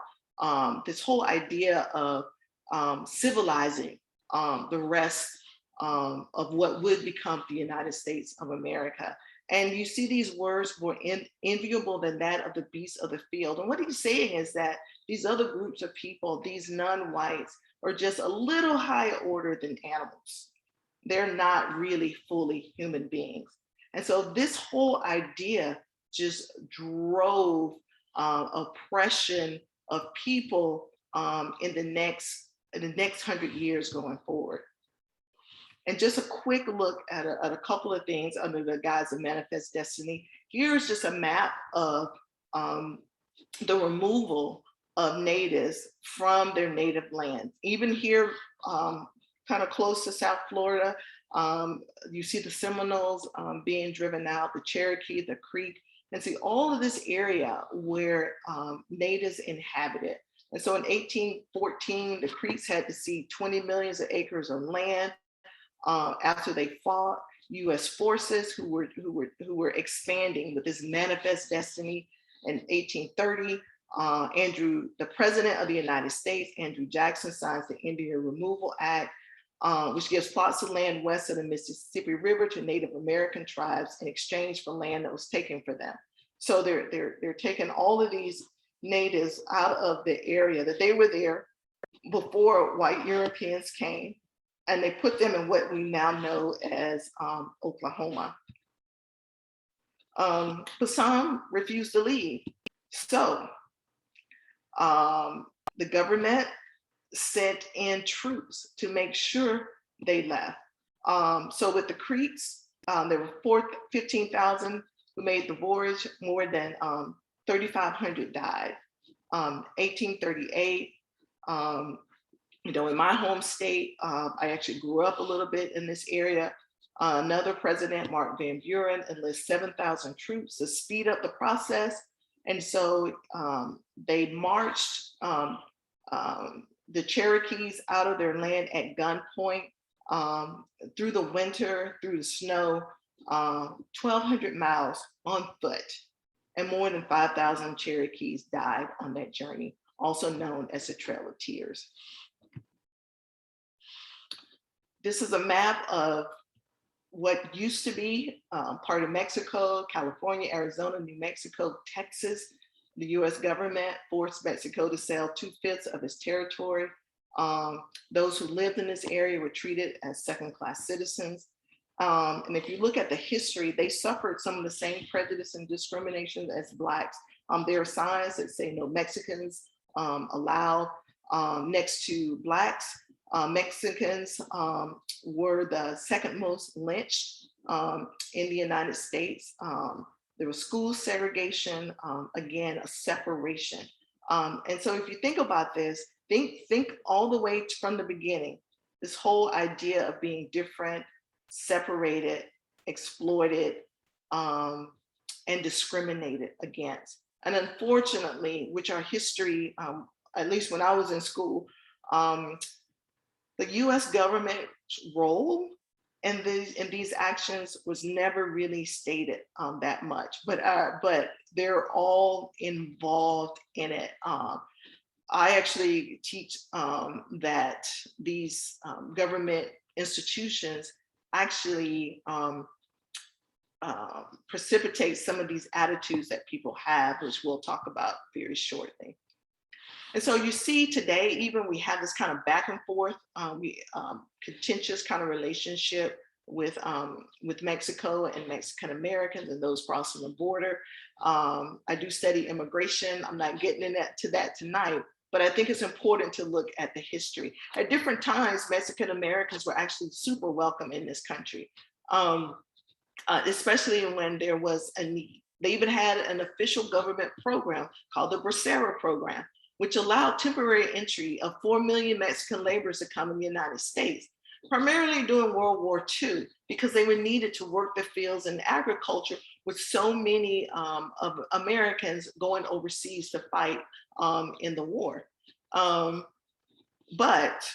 this whole idea of civilizing the rest of what would become the United States of America. And you see these words more enviable than that of the beasts of the field. And what he's saying is that these other groups of people, these non-whites, are just a little higher order than animals. They're not really fully human beings. And so this whole idea just drove oppression of people in the next 100 years going forward. And just a quick look at a couple of things under the guise of manifest destiny. Here's just a map of the removal of natives from their native lands. Even here, kind of close to South Florida, you see the Seminoles being driven out, the Cherokee, the Creek, and see all of this area where natives inhabited. And so in 1814, the Creeks had to cede 20 million acres of land after they fought. U.S. forces who were expanding with this manifest destiny. In 1830, the President of the United States, Andrew Jackson, signs the Indian Removal Act, which gives plots of land west of the Mississippi River to Native American tribes in exchange for land that was taken for them. So they're taking all of these natives out of the area that they were there before white Europeans came, and they put them in what we now know as Oklahoma. Bassam refused to leave. So the government sent in troops to make sure they left. So with the Creeks, there were 15,000 who made the voyage. More than 3,500 died. 1838, in my home state, I actually grew up a little bit in this area. Another president, Mark Van Buren, enlisted 7,000 troops to speed up the process. And so they marched the Cherokees out of their land at gunpoint through the winter, through the snow, 1,200 miles on foot. And more than 5,000 Cherokees died on that journey, also known as the Trail of Tears. This is a map of what used to be part of Mexico, California, Arizona, New Mexico, Texas. The US government forced Mexico to sell 2/5 of its territory. Those who lived in this area were treated as second-class citizens. And if you look at the history, they suffered some of the same prejudice and discrimination as Blacks. There are signs that say no Mexicans allowed next to Blacks. Mexicans were the second most lynched in the United States. There was school segregation, again, a separation. And so if you think about this, think all the way from the beginning, this whole idea of being different, separated, exploited, and discriminated against. And unfortunately, which our history, at least when I was in school, the US government's role in these actions was never really stated that much, but they're all involved in it. I actually teach that these government institutions actually precipitate some of these attitudes that people have, which we'll talk about very shortly. And so you see today, even we have this kind of back and forth, contentious kind of relationship with Mexico and Mexican Americans and those crossing the border. I do study immigration. I'm not getting into that tonight, but I think it's important to look at the history. At different times, Mexican Americans were actually super welcome in this country, especially when there was a need. They even had an official government program called the Bracero program, which allowed temporary entry of 4 million Mexican laborers to come in the United States, primarily during World War II, because they were needed to work the fields in agriculture with so many of Americans going overseas to fight in the war. But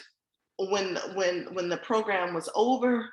when the program was over,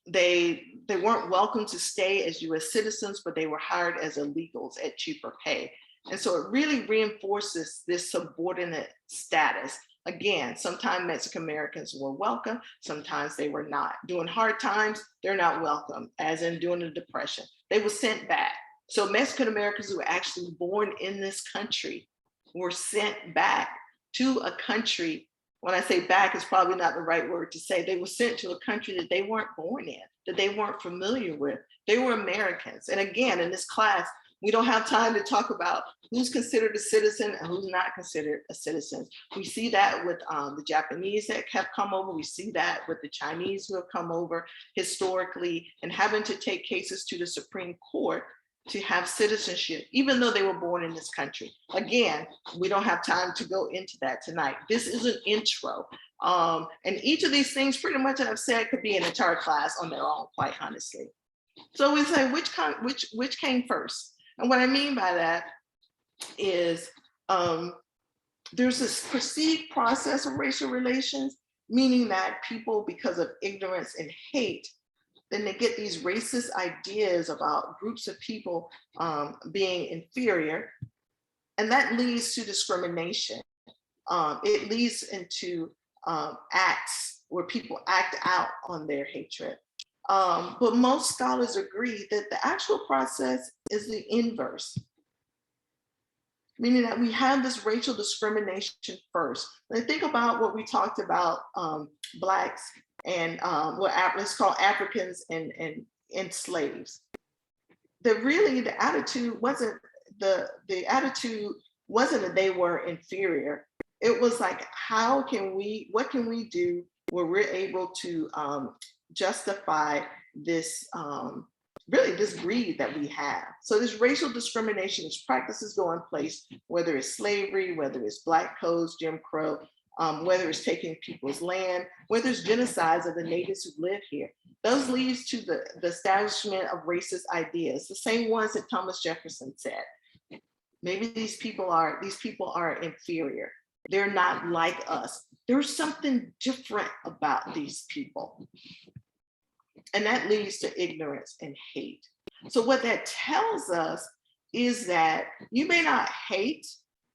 they weren't welcome to stay as US citizens, but they were hired as illegals at cheaper pay. And so it really reinforces this subordinate status. Again, sometimes Mexican Americans were welcome, sometimes they were not. During hard times, they're not welcome, as in during the Depression. They were sent back. So Mexican Americans who were actually born in this country were sent back to a country. When I say back, it's probably not the right word to say. They were sent to a country that they weren't born in, that they weren't familiar with. They were Americans. And again, in this class, we don't have time to talk about who's considered a citizen and who's not considered a citizen. We see that with the Japanese that have come over. We see that with the Chinese who have come over historically and having to take cases to the Supreme Court to have citizenship, even though they were born in this country. Again, we don't have time to go into that tonight. This is an intro. And each of these things pretty much I've said could be an entire class on their own, quite honestly. So we say, which came first? And what I mean by that is there's this perceived process of racial relations, meaning that people, because of ignorance and hate, then they get these racist ideas about groups of people being inferior, and that leads to discrimination. It leads into acts where people act out on their hatred. But most scholars agree that the actual process is the inverse, meaning that we have this racial discrimination first. When I think about what we talked about, Blacks and let's call Africans and slaves, that really the attitude wasn't that they were inferior. It was like, what can we do where we're able to justify this really this greed that we have. So this racial discrimination, these practices go in place, whether it's slavery, whether it's Black codes, Jim Crow, whether it's taking people's land, whether it's genocides of the natives who live here. Those leads to the establishment of racist ideas, the same ones that Thomas Jefferson said. Maybe these people are inferior. They're not like us. There's something different about these people. And that leads to ignorance and hate. So what that tells us is that you may not hate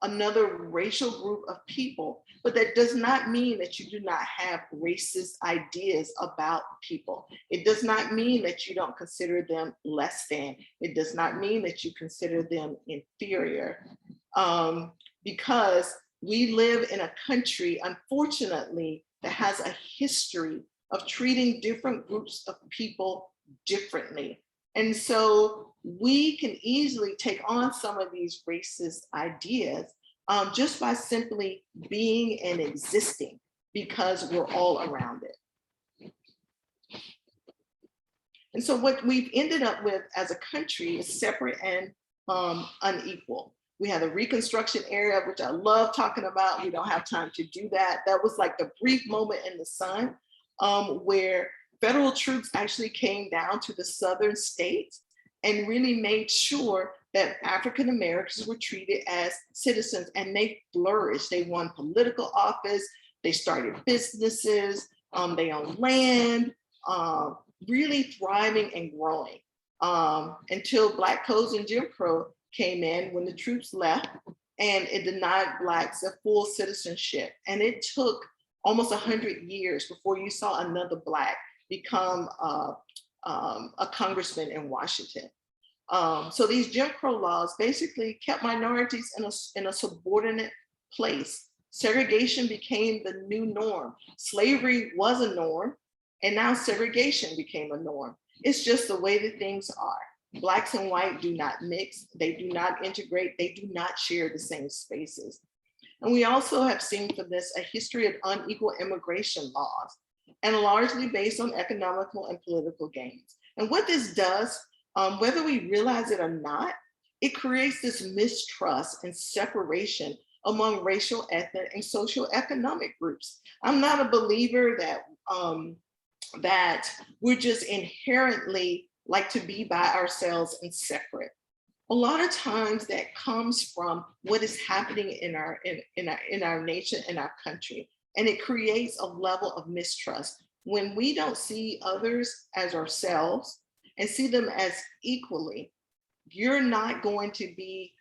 another racial group of people, but that does not mean that you do not have racist ideas about people. It does not mean that you don't consider them less than. It does not mean that you consider them inferior, because we live in a country, unfortunately, that has a history of treating different groups of people differently. And so we can easily take on some of these racist ideas just by simply being and existing, because we're all around it. And so what we've ended up with as a country is separate and unequal. We had a Reconstruction era, which I love talking about. We don't have time to do that. That was like the brief moment in the sun where federal troops actually came down to the southern states and really made sure that African Americans were treated as citizens, and they flourished. They won political office, they started businesses, they owned land, really thriving and growing until Black codes and Jim Crow came in when the troops left, and it denied Blacks a full citizenship. And it took almost 100 years before you saw another Black become a congressman in Washington. So these Jim Crow laws basically kept minorities in a subordinate place. Segregation became the new norm. Slavery was a norm, and now segregation became a norm. It's just the way that things are. Blacks and white do not mix, they do not integrate, they do not share the same spaces. And we also have seen for this a history of unequal immigration laws, and largely based on economical and political gains. And what this does, whether we realize it or not, it creates this mistrust and separation among racial, ethnic, and socioeconomic groups. I'm not a believer that, that we're just inherently like to be by ourselves and separate. A lot of times that comes from what is happening in our nation, in our country. And it creates a level of mistrust. When we don't see others as ourselves and see them as equally, you're not going to be,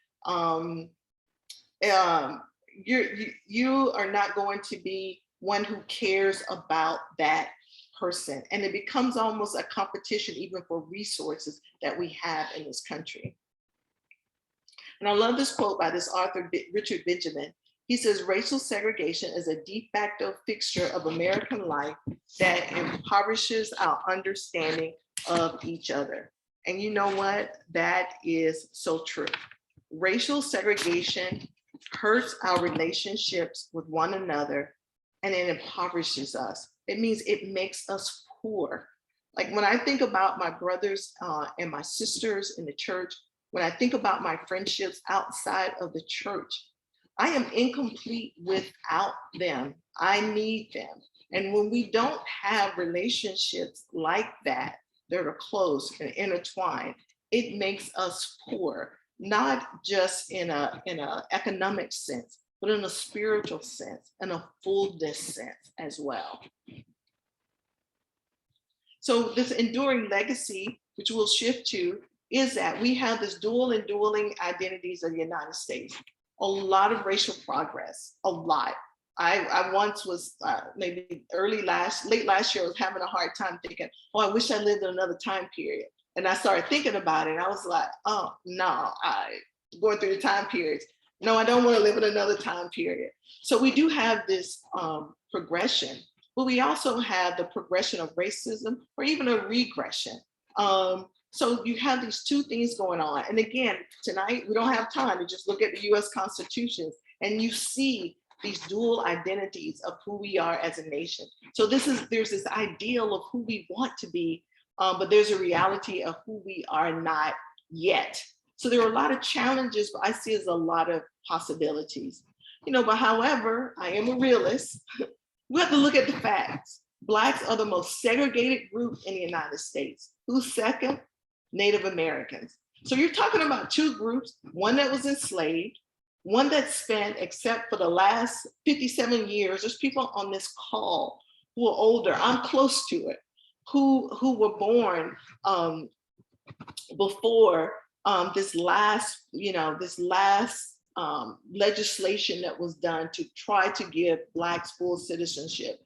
you are not going to be one who cares about that person. And it becomes almost a competition even for resources that we have in this country. And I love this quote by this author, Richard Benjamin. He says, racial segregation is a de facto fixture of American life that impoverishes our understanding of each other. And you know what? That is so true. Racial segregation hurts our relationships with one another, and it impoverishes us. It means it makes us poor. Like when I think about my brothers and my sisters in the church, when I think about my friendships outside of the church, I am incomplete without them. I need them. And when we don't have relationships like that are close and intertwined, it makes us poor, not just in a economic sense, but in a spiritual sense and a fullness sense as well. So this enduring legacy, which we'll shift to, is that we have this dual and dueling identities of the United States. A lot of racial progress, a lot. I once was maybe late last year, I was having a hard time thinking, oh, I wish I lived in another time period. And I started thinking about it, and I was like, oh, no, going through the time periods. No, I don't want to live in another time period. So we do have this progression, but we also have the progression of racism or even a regression. So you have these two things going on. And again, tonight, we don't have time to just look at the US Constitution, and you see these dual identities of who we are as a nation. So there's this ideal of who we want to be, but there's a reality of who we are not yet. So there are a lot of challenges, but I see as a lot of possibilities. But however, I am a realist. We have to look at the facts. Blacks are the most segregated group in the United States. Who's second? Native Americans. So you're talking about two groups, one that was enslaved, one that spent, except for the last 57 years, there's people on this call who are older, I'm close to it, who were born before this last legislation that was done to try to give Blacks full citizenship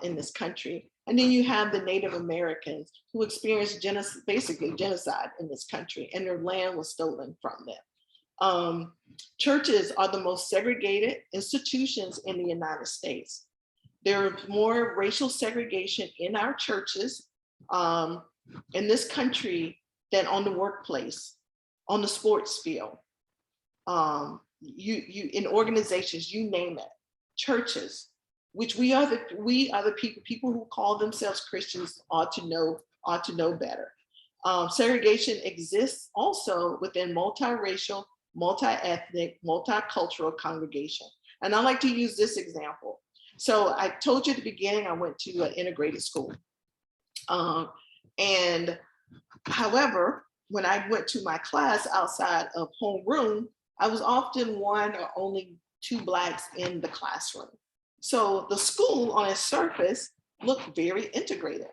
in this country. And then you have the Native Americans who experienced basically genocide in this country, and their land was stolen from them. Churches are the most segregated institutions in the United States. There is more racial segregation in our churches in this country than on the workplace, on the sports field, in organizations, you name it, churches, which we are the people who call themselves Christians ought to know better. Segregation exists also within multiracial, multi-ethnic, multicultural congregation. And I like to use this example. So I told you at the beginning, I went to an integrated school. And however, when I went to my class outside of homeroom, I was often one or only two Blacks in the classroom. So the school on its surface looked very integrated.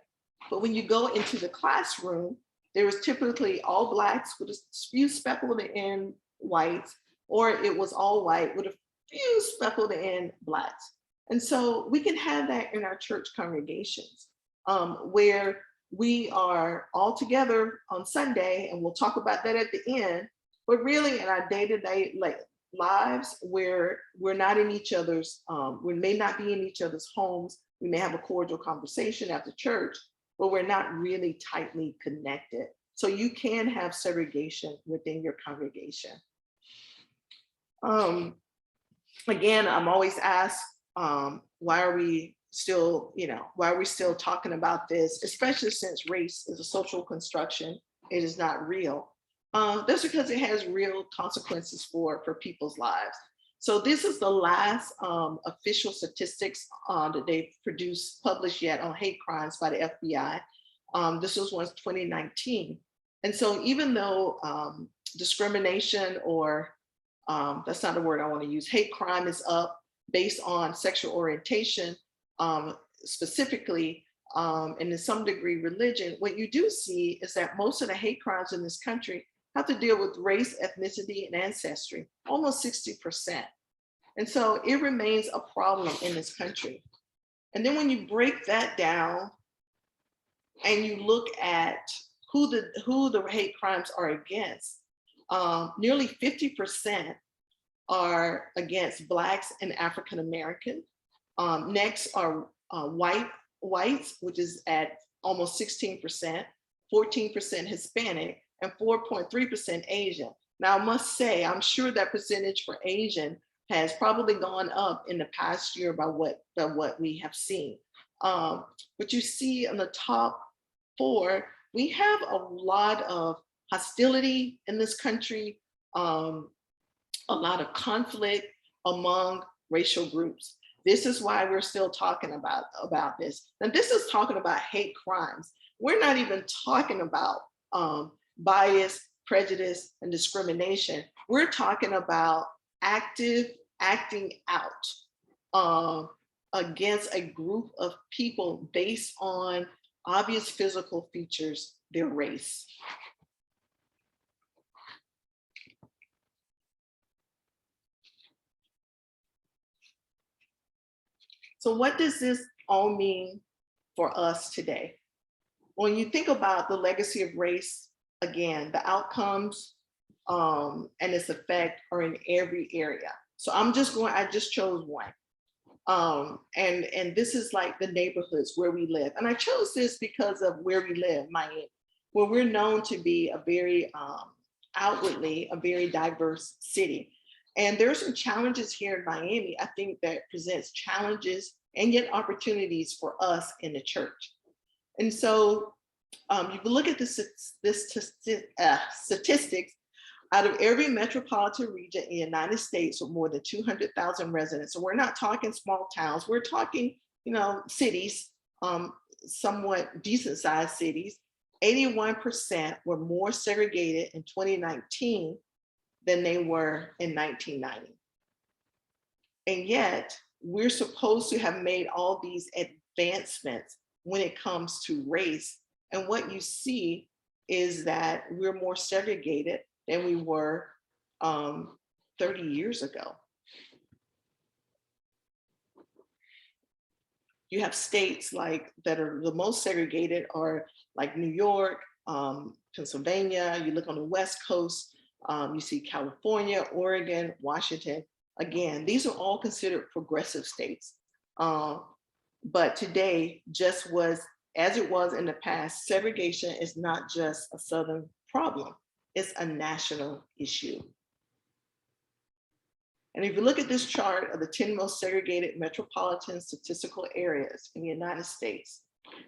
But when you go into the classroom, there was typically all Blacks with a few speckled in whites, or it was all white with a few speckled in Blacks. And so we can have that in our church congregations where we are all together on Sunday, and we'll talk about that at the end, but really in our day-to-day lives where we're not in each other's, we may not be in each other's homes, we may have a cordial conversation after church, but we're not really tightly connected. So you can have segregation within your congregation. Again, I'm always asked, why are we still talking about this, especially since race is a social construction, it is not real. That's because it has real consequences for people's lives. So this is the last official statistics that they've published yet on hate crimes by the FBI. This was 2019. And so even though discrimination, or that's not a word I want to use, hate crime is up based on sexual orientation, specifically, and in some degree religion, what you do see is that most of the hate crimes in this country have to deal with race, ethnicity, and ancestry, almost 60%. And so it remains a problem in this country. And then when you break that down and you look at who the hate crimes are against, nearly 50% are against Blacks and African American. Next are whites, which is at almost 16%, 14% Hispanic, and 4.3% Asian. Now I must say, I'm sure that percentage for Asian has probably gone up in the past year by what we have seen. But you see on the top four, we have a lot of hostility in this country, a lot of conflict among racial groups. This is why we're still talking about this. And this is talking about hate crimes. We're not even talking about bias, prejudice, and discrimination. We're talking about active acting out against a group of people based on obvious physical features, their race. So what does this all mean for us today? When you think about the legacy of race, again, the outcomes and its effect are in every area. So I just chose one. And this is like the neighborhoods where we live. And I chose this because of where we live, Miami, where we're known to be a very outwardly, a very diverse city. And there's some challenges here in Miami, I think, that presents challenges and yet opportunities for us in the church. And so you can look at this statistics. Out of every metropolitan region in the United States with more than 200,000 residents, so we're not talking small towns, we're talking, cities, somewhat decent sized cities, 81% were more segregated in 2019 than they were in 1990. And yet we're supposed to have made all these advancements when it comes to race. And what you see is that we're more segregated than we were 30 years ago. You have states that are the most segregated are like New York, Pennsylvania. You look on the West Coast, you see California, Oregon, Washington. Again, these are all considered progressive states. But today, just as it was in the past, segregation is not just a Southern problem. It's a national issue. And if you look at this chart of the 10 most segregated metropolitan statistical areas in the United States,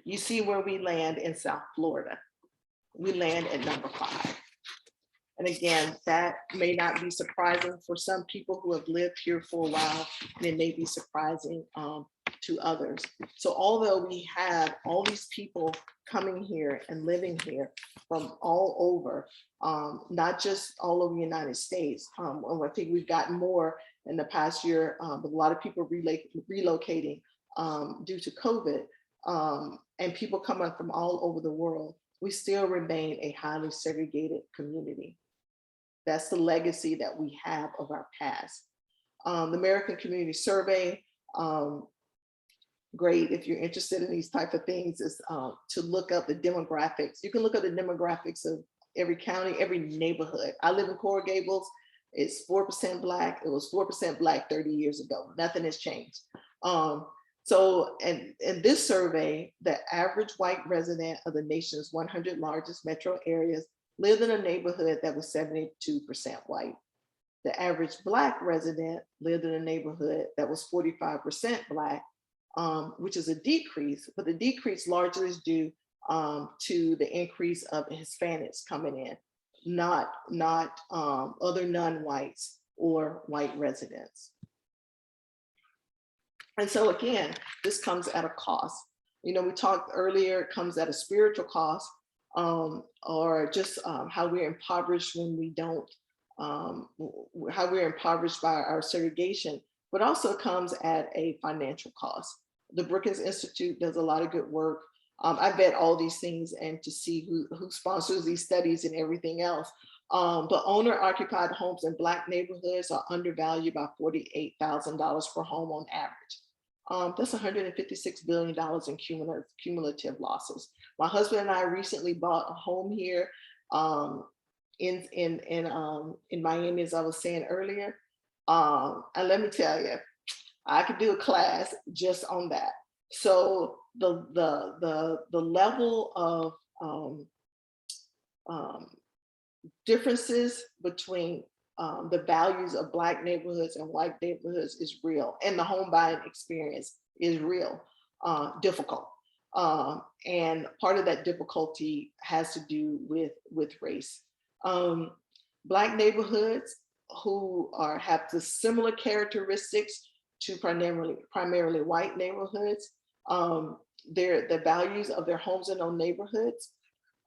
you see where we land in South Florida. We land at number 5. And again, that may not be surprising for some people who have lived here for a while, and it may be surprising to others. So although we have all these people coming here and living here from all over, not just all over the United States, I think we've gotten more in the past year, but a lot of people relocating due to COVID, and people coming from all over the world, we still remain a highly segregated community. That's the legacy that we have of our past. The American Community Survey, great if you're interested in these type of things, is to look up the demographics. You can look up the demographics of every county, every neighborhood. I live in Coral Gables. It's 4% Black. It was 4% Black 30 years ago. Nothing has changed. So in this survey, the average white resident of the nation's 100 largest metro areas lived in a neighborhood that was 72% white. The average Black resident lived in a neighborhood that was 45% Black, which is a decrease, but the decrease largely is due to the increase of Hispanics coming in, not other non-whites or white residents. And so again, this comes at a cost. We talked earlier, it comes at a spiritual cost, or just how we're impoverished when we don't, how we're impoverished by our segregation, but also comes at a financial cost. The Brookings Institute does a lot of good work. I vet all these things and to see who sponsors these studies and everything else. But owner-occupied homes in Black neighborhoods are undervalued by $48,000 per home on average. That's $156 billion in cumulative losses. My husband and I recently bought a home here in Miami, as I was saying earlier. And let me tell you, I could do a class just on that. So the level of differences between the values of Black neighborhoods and white neighborhoods is real, and the home buying experience is real, difficult. And part of that difficulty has to do with race. Black neighborhoods who have the similar characteristics to primarily white neighborhoods, the values of their homes in those neighborhoods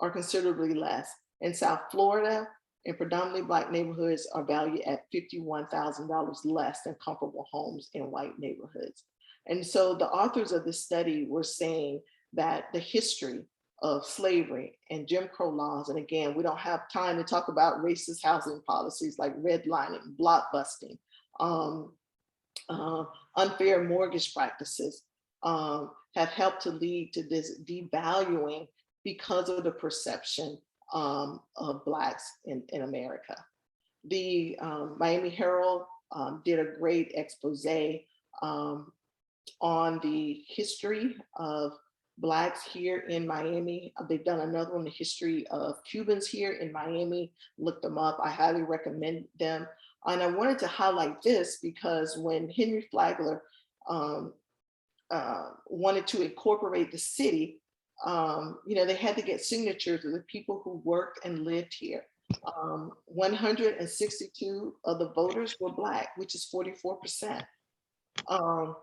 are considerably less. In South Florida, and predominantly Black neighborhoods are valued at $51,000 less than comparable homes in white neighborhoods. And so the authors of this study were saying that the history of slavery and Jim Crow laws, and again, we don't have time to talk about racist housing policies like redlining, blockbusting, unfair mortgage practices, have helped to lead to this devaluing because of the perception of Blacks in America. The Miami Herald did a great expose on the history of Blacks here in Miami. They've done another one, the history of Cubans here in Miami. Look them up, I highly recommend them. And I wanted to highlight this because when Henry Flagler wanted to incorporate the city, they had to get signatures of the people who worked and lived here. 162 of the voters were Black, which is 44%.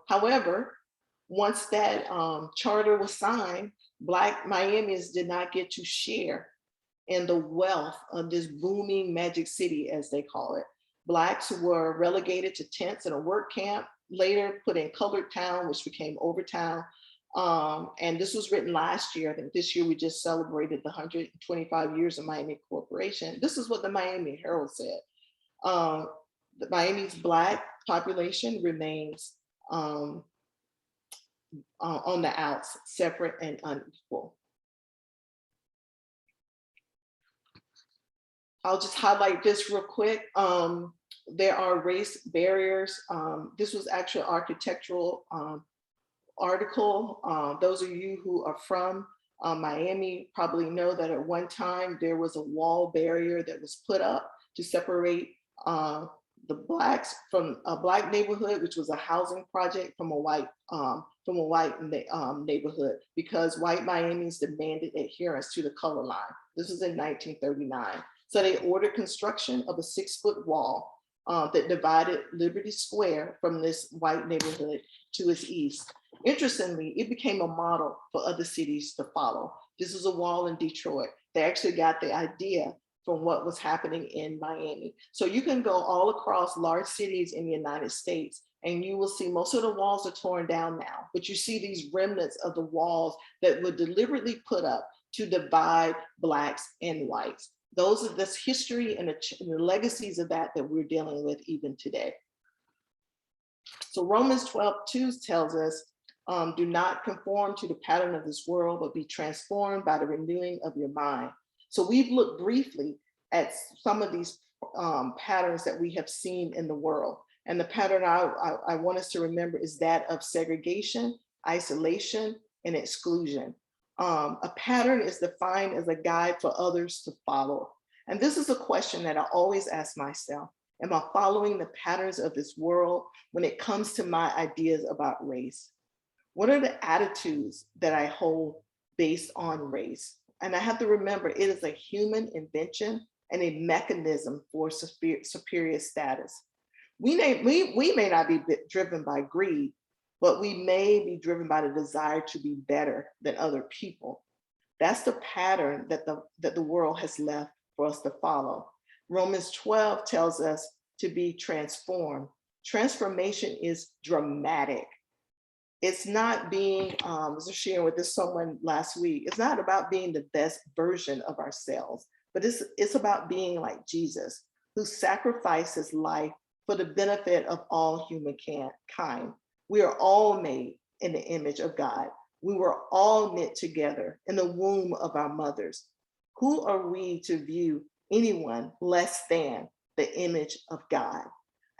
However, once that charter was signed, Black Miamians did not get to share in the wealth of this booming magic city, as they call it. Blacks were relegated to tents in a work camp, later put in Colored Town, which became Overtown. And this was written last year. I think this year we just celebrated the 125 years of Miami Corporation. This is what the Miami Herald said. The Miami's Black population remains on the outs, separate and unequal. I'll just highlight this real quick. There are race barriers. This was actually an architectural article. Those of you who are from Miami probably know that at one time there was a wall barrier that was put up to separate the Blacks from a Black neighborhood, which was a housing project, from a white neighborhood, because white Miamians demanded adherence to the color line. This was in 1939. So they ordered construction of a 6-foot wall that divided Liberty Square from this white neighborhood to its east. Interestingly, it became a model for other cities to follow. This is a wall in Detroit. They actually got the idea from what was happening in Miami. So you can go all across large cities in the United States and you will see most of the walls are torn down now, but you see these remnants of the walls that were deliberately put up to divide Blacks and whites. Those are this history and the legacies of that we're dealing with even today. So Romans 12:2 tells us, do not conform to the pattern of this world, but be transformed by the renewing of your mind. So we've looked briefly at some of these patterns that we have seen in the world. And the pattern I want us to remember is that of segregation, isolation, and exclusion. A pattern is defined as a guide for others to follow. And this is a question that I always ask myself. Am I following the patterns of this world when it comes to my ideas about race? What are the attitudes that I hold based on race? And I have to remember, it is a human invention and a mechanism for superior status. We may not be driven by greed, but we may be driven by the desire to be better than other people. That's the pattern that the world has left for us to follow. Romans 12 tells us to be transformed. Transformation is dramatic. It's not being, I was sharing with someone last week, it's not about being the best version of ourselves, but it's about being like Jesus, who sacrificed his life for the benefit of all humankind. We are all made in the image of God. We were all knit together in the womb of our mothers. Who are we to view anyone less than the image of God?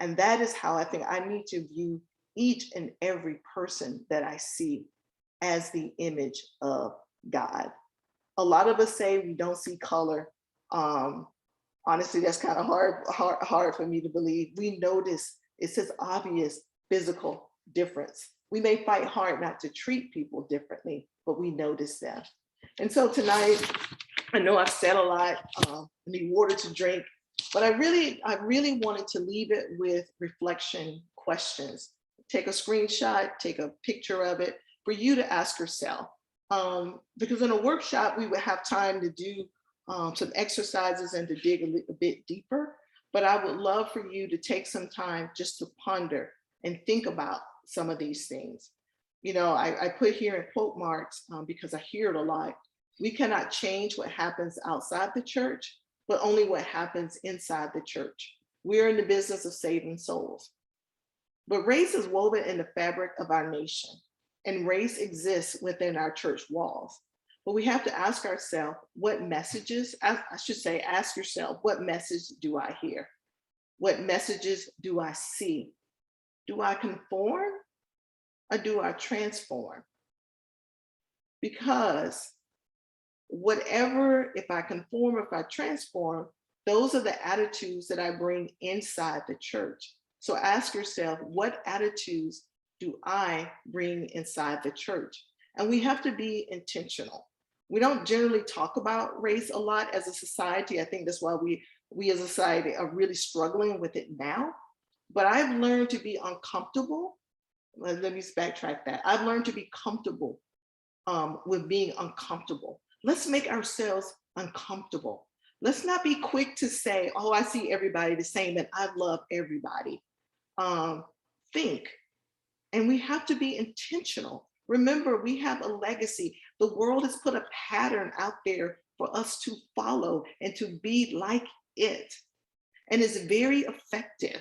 And that is how I think I need to view each and every person that I see as the image of God. A lot of us say we don't see color. Honestly, that's kind of hard for me to believe. We notice it's this obvious physical difference. We may fight hard not to treat people differently, but we notice them. And so tonight, I know I've said a lot, I need water to drink, but I really wanted to leave it with reflection questions. Take a screenshot, take a picture of it for you to ask yourself. Because in a workshop, we would have time to do some exercises and to dig a bit deeper. But I would love for you to take some time just to ponder and think about some of these things. You know, I put here in quote marks because I hear it a lot. We cannot change what happens outside the church, but only what happens inside the church. We're in the business of saving souls. But race is woven in the fabric of our nation, and race exists within our church walls. But we have to ask ourselves, what messages, I should say, ask yourself, what message do I hear? What messages do I see? Do I conform or do I transform? Because whatever, if I conform, if I transform, those are the attitudes that I bring inside the church. So ask yourself, what attitudes do I bring inside the church? And we have to be intentional. We don't generally talk about race a lot as a society. I think that's why we as a society are really struggling with it now. But I've learned to be uncomfortable. Let me backtrack that. I've learned to be comfortable with being uncomfortable. Let's make ourselves uncomfortable. Let's not be quick to say, oh, I see everybody the same and I love everybody. Think. And we have to be intentional. Remember, we have a legacy. The world has put a pattern out there for us to follow and to be like it. And it's very effective.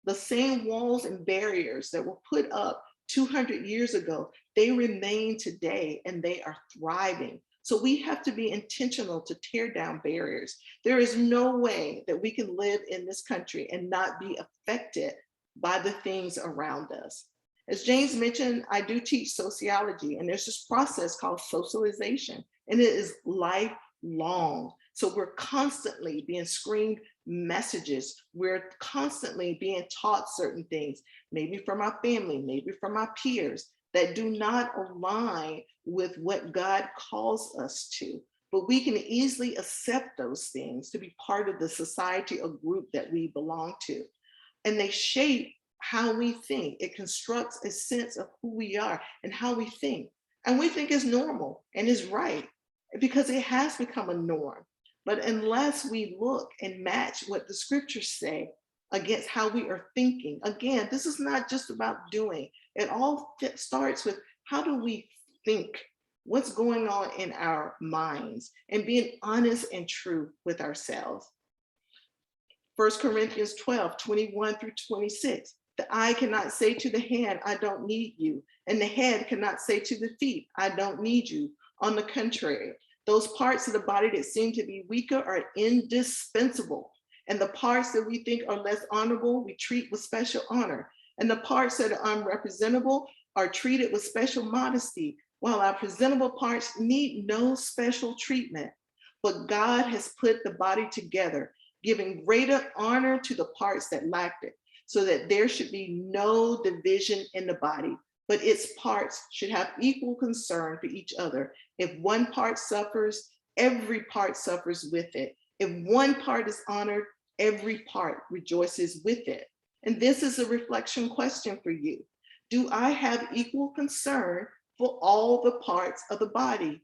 The same walls and barriers that were put up 200 years ago, they remain today and they are thriving. So we have to be intentional to tear down barriers. There is no way that we can live in this country and not be affected by the things around us. As James mentioned, I do teach sociology, and there's this process called socialization, and it is lifelong. So we're constantly being screamed messages. We're constantly being taught certain things, maybe from our family, maybe from our peers, that do not align with what God calls us to. But we can easily accept those things to be part of the society or group that we belong to. And they shape how we think. It constructs a sense of who we are and how we think. And we think is normal and is right because it has become a norm. But unless we look and match what the scriptures say against how we are thinking, again, this is not just about doing. It all starts with how do we think? What's going on in our minds, and being honest and true with ourselves. 1 Corinthians 12, 21 through 26. The eye cannot say to the hand, I don't need you. And the head cannot say to the feet, I don't need you. On the contrary, those parts of the body that seem to be weaker are indispensable. And the parts that we think are less honorable, we treat with special honor. And the parts that are unrepresentable are treated with special modesty, while our presentable parts need no special treatment. But God has put the body together, giving greater honor to the parts that lacked it, so that there should be no division in the body, but its parts should have equal concern for each other. If one part suffers, every part suffers with it. If one part is honored, every part rejoices with it. And this is a reflection question for you. Do I have equal concern for all the parts of the body?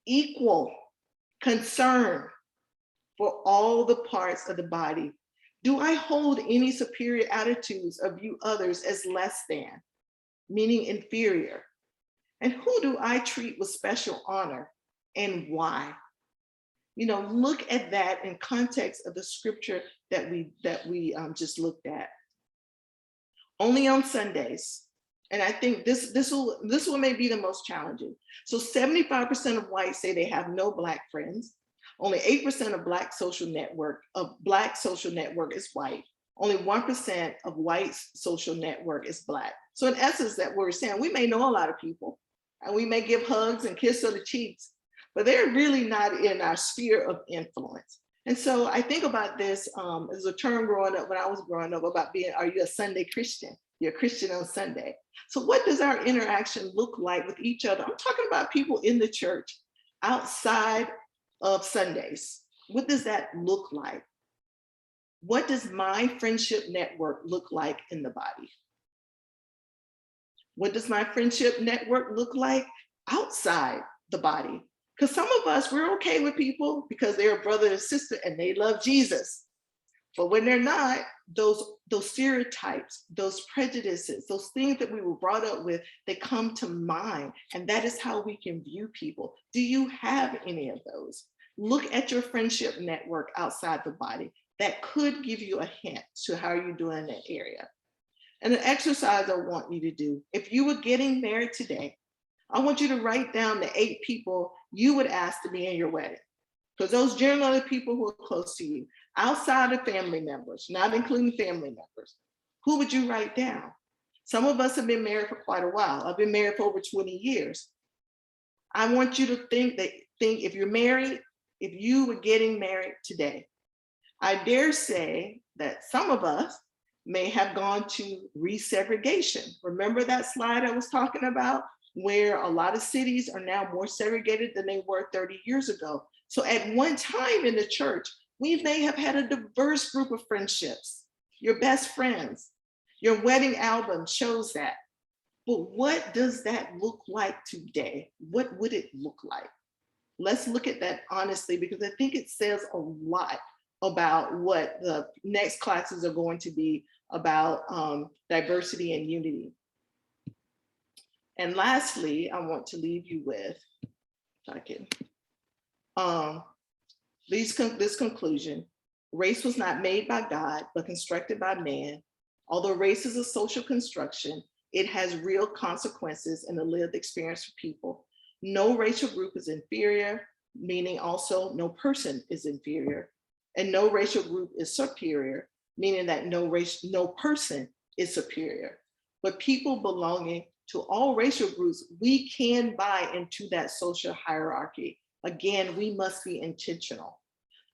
Equal concern for all the parts of the body. Do I hold any superior attitudes or view others as less than, meaning inferior? And who do I treat with special honor and why? You know, look at that in context of the scripture that we just looked at. Only on Sundays. And I think this will may be the most challenging. So 75% of whites say they have no Black friends. Only 8% of Black social network is white. Only 1% of white's social network is Black. So in essence, that we're saying we may know a lot of people and we may give hugs and kiss on the cheeks, but they're really not in our sphere of influence. And so I think about this as a term growing up, when I was growing up, about being, are you a Sunday Christian? You're a Christian on Sunday. So what does our interaction look like with each other? I'm talking about people in the church outside of Sundays. What does that look like? What does my friendship network look like in the body? What does my friendship network look like outside the body? Because some of us, we're okay with people because they're a brother and sister and they love Jesus. But when they're not, those stereotypes, those prejudices, those things that we were brought up with, they come to mind. And that is how we can view people. Do you have any of those? Look at your friendship network outside the body. That could give you a hint to how you're doing in that area. And an exercise I want you to do, if you were getting married today, I want you to write down the 8 people you would ask to be in your wedding. Because those generally are people who are close to you, outside of family members, not including family members. Who would you write down? Some of us have been married for quite a while. I've been married for over 20 years. I want you to think if you're married, if you were getting married today, I dare say that some of us may have gone to resegregation. Remember that slide I was talking about, where a lot of cities are now more segregated than they were 30 years ago. So at one time in the church, we may have had a diverse group of friendships, your best friends. Your wedding album shows that. But what does that look like today? What would it look like? Let's look at that honestly, because I think it says a lot about what the next classes are going to be about diversity and unity. And lastly, I want to leave you with, if I can, this conclusion. Race was not made by God, but constructed by man. Although race is a social construction, it has real consequences in the lived experience for people. No racial group is inferior, meaning also no person is inferior. And no racial group is superior, meaning that no person is superior. But people belonging to all racial groups, we can buy into that social hierarchy. Again, we must be intentional.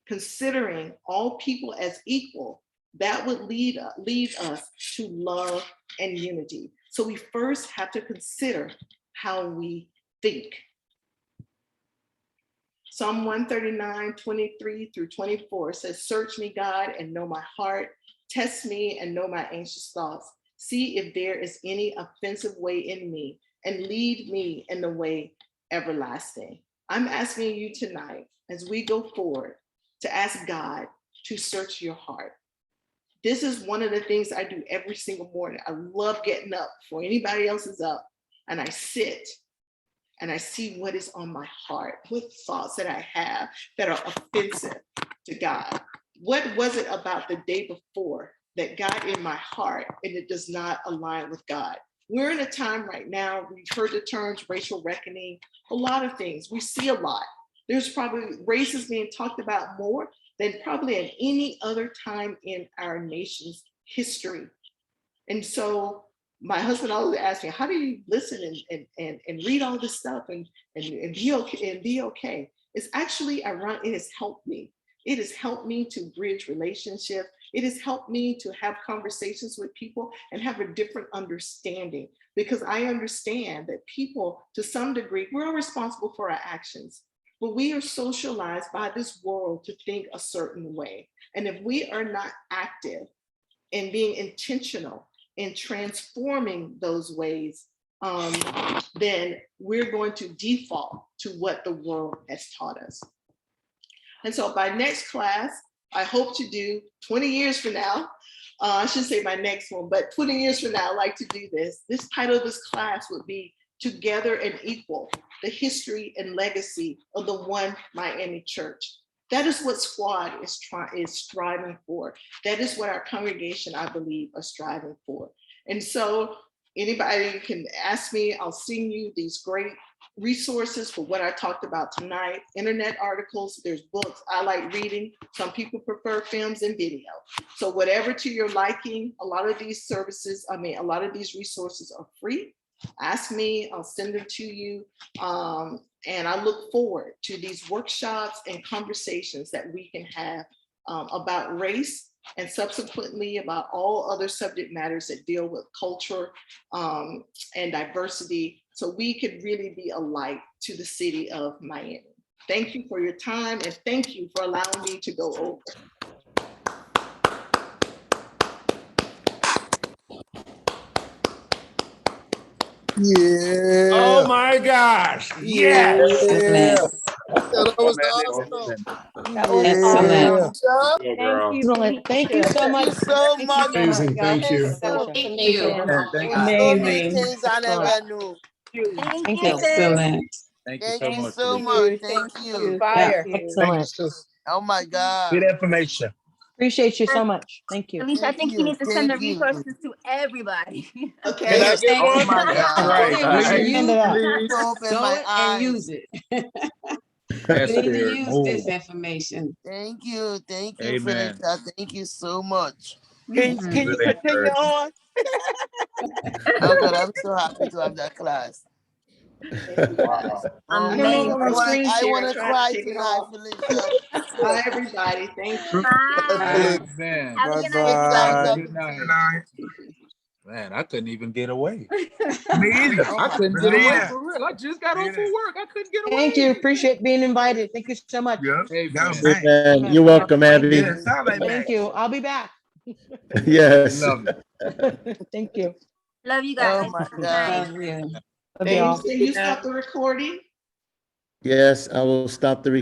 Considering all people as equal, that would lead us to love and unity. So we first have to consider how we think. Psalm 139, 23 through 24 says, "Search me, God, and know my heart. Test me and know my anxious thoughts. See if there is any offensive way in me, and lead me in the way everlasting." I'm asking you tonight, as we go forward, to ask God to search your heart. This is one of the things I do every single morning. I love getting up before anybody else is up, and I sit and I see what is on my heart, what thoughts that I have that are offensive to God. What was it about the day before that got in my heart and it does not align with God? We're in a time right now, we've heard the terms racial reckoning, a lot of things. We see a lot. There's probably race is being talked about more than probably at any other time in our nation's history. And so my husband always asks me, how do you listen and read all this stuff and be okay? It's actually ironic. It has helped me. It has helped me to bridge relationships. It has helped me to have conversations with people and have a different understanding, because I understand that people, to some degree, we're responsible for our actions, but we are socialized by this world to think a certain way. And if we are not active in being intentional in transforming those ways, then we're going to default to what the world has taught us. And so by next class, I hope to do 20 years from now, I should say my next one, but 20 years from now, I'd like to do this. This title of this class would be Together and Equal, the History and Legacy of the One Miami Church. That is what SCUAD is striving for. That is what our congregation, I believe, are striving for. And so anybody can ask me, I'll send you these great resources for what I talked about tonight, internet articles, there's books. I like reading. Some people prefer films and video. So whatever to your liking, a lot of these services, a lot of these resources are free. Ask me, I'll send them to you. And I look forward to these workshops and conversations that we can have about race, and subsequently about all other subject matters that deal with culture and diversity, so we could really be a light to the city of Miami. Thank you for your time, and thank you for allowing me to go over. Yeah. Oh my gosh. Yes. Yeah. that was awesome. That was Yeah. Excellent. Thank you so much. Thank you so much. Amazing. Thank you. Thank you. So many Amazing. things I never knew. Thank you. Excellent. Thank you so much. Thank you. Fire. Thank Excellent. you, sis. Oh my God. Good information. Appreciate you so much. Thank you. Felicia, I think you need to send the Thank you. resources to everybody. Can Okay. I get Oh one? my That's God. right. Send it out. You open my eyes. That's We need to spirit. use Move. this information. Thank you. Thank you, Amen. Felicia. Thank you so much. Can you Really continue on? Oh God, I'm so happy to have that class. Wow. I'm Amazing. on my screen I share, want to trying cry take it tonight, off. Felicia. Bye, everybody. Thank you. Bye. Amen. Have a good night. Good night, Good Dr. night. Man, I couldn't even get away. Me either. Oh I my couldn't get away Yeah. for real. I just got off of work. I couldn't get away. Thank you. Appreciate being invited. Thank you so much. Yeah. That was Amen. nice. Amen. You're welcome, Abby. Yeah, sound like Thank that. you. I'll be back. Yes. Love it. Thank you. Love you Oh guys. my Good night. God. Yeah. Love James, y'all. can you stop the recording? Yes, I will stop the recording.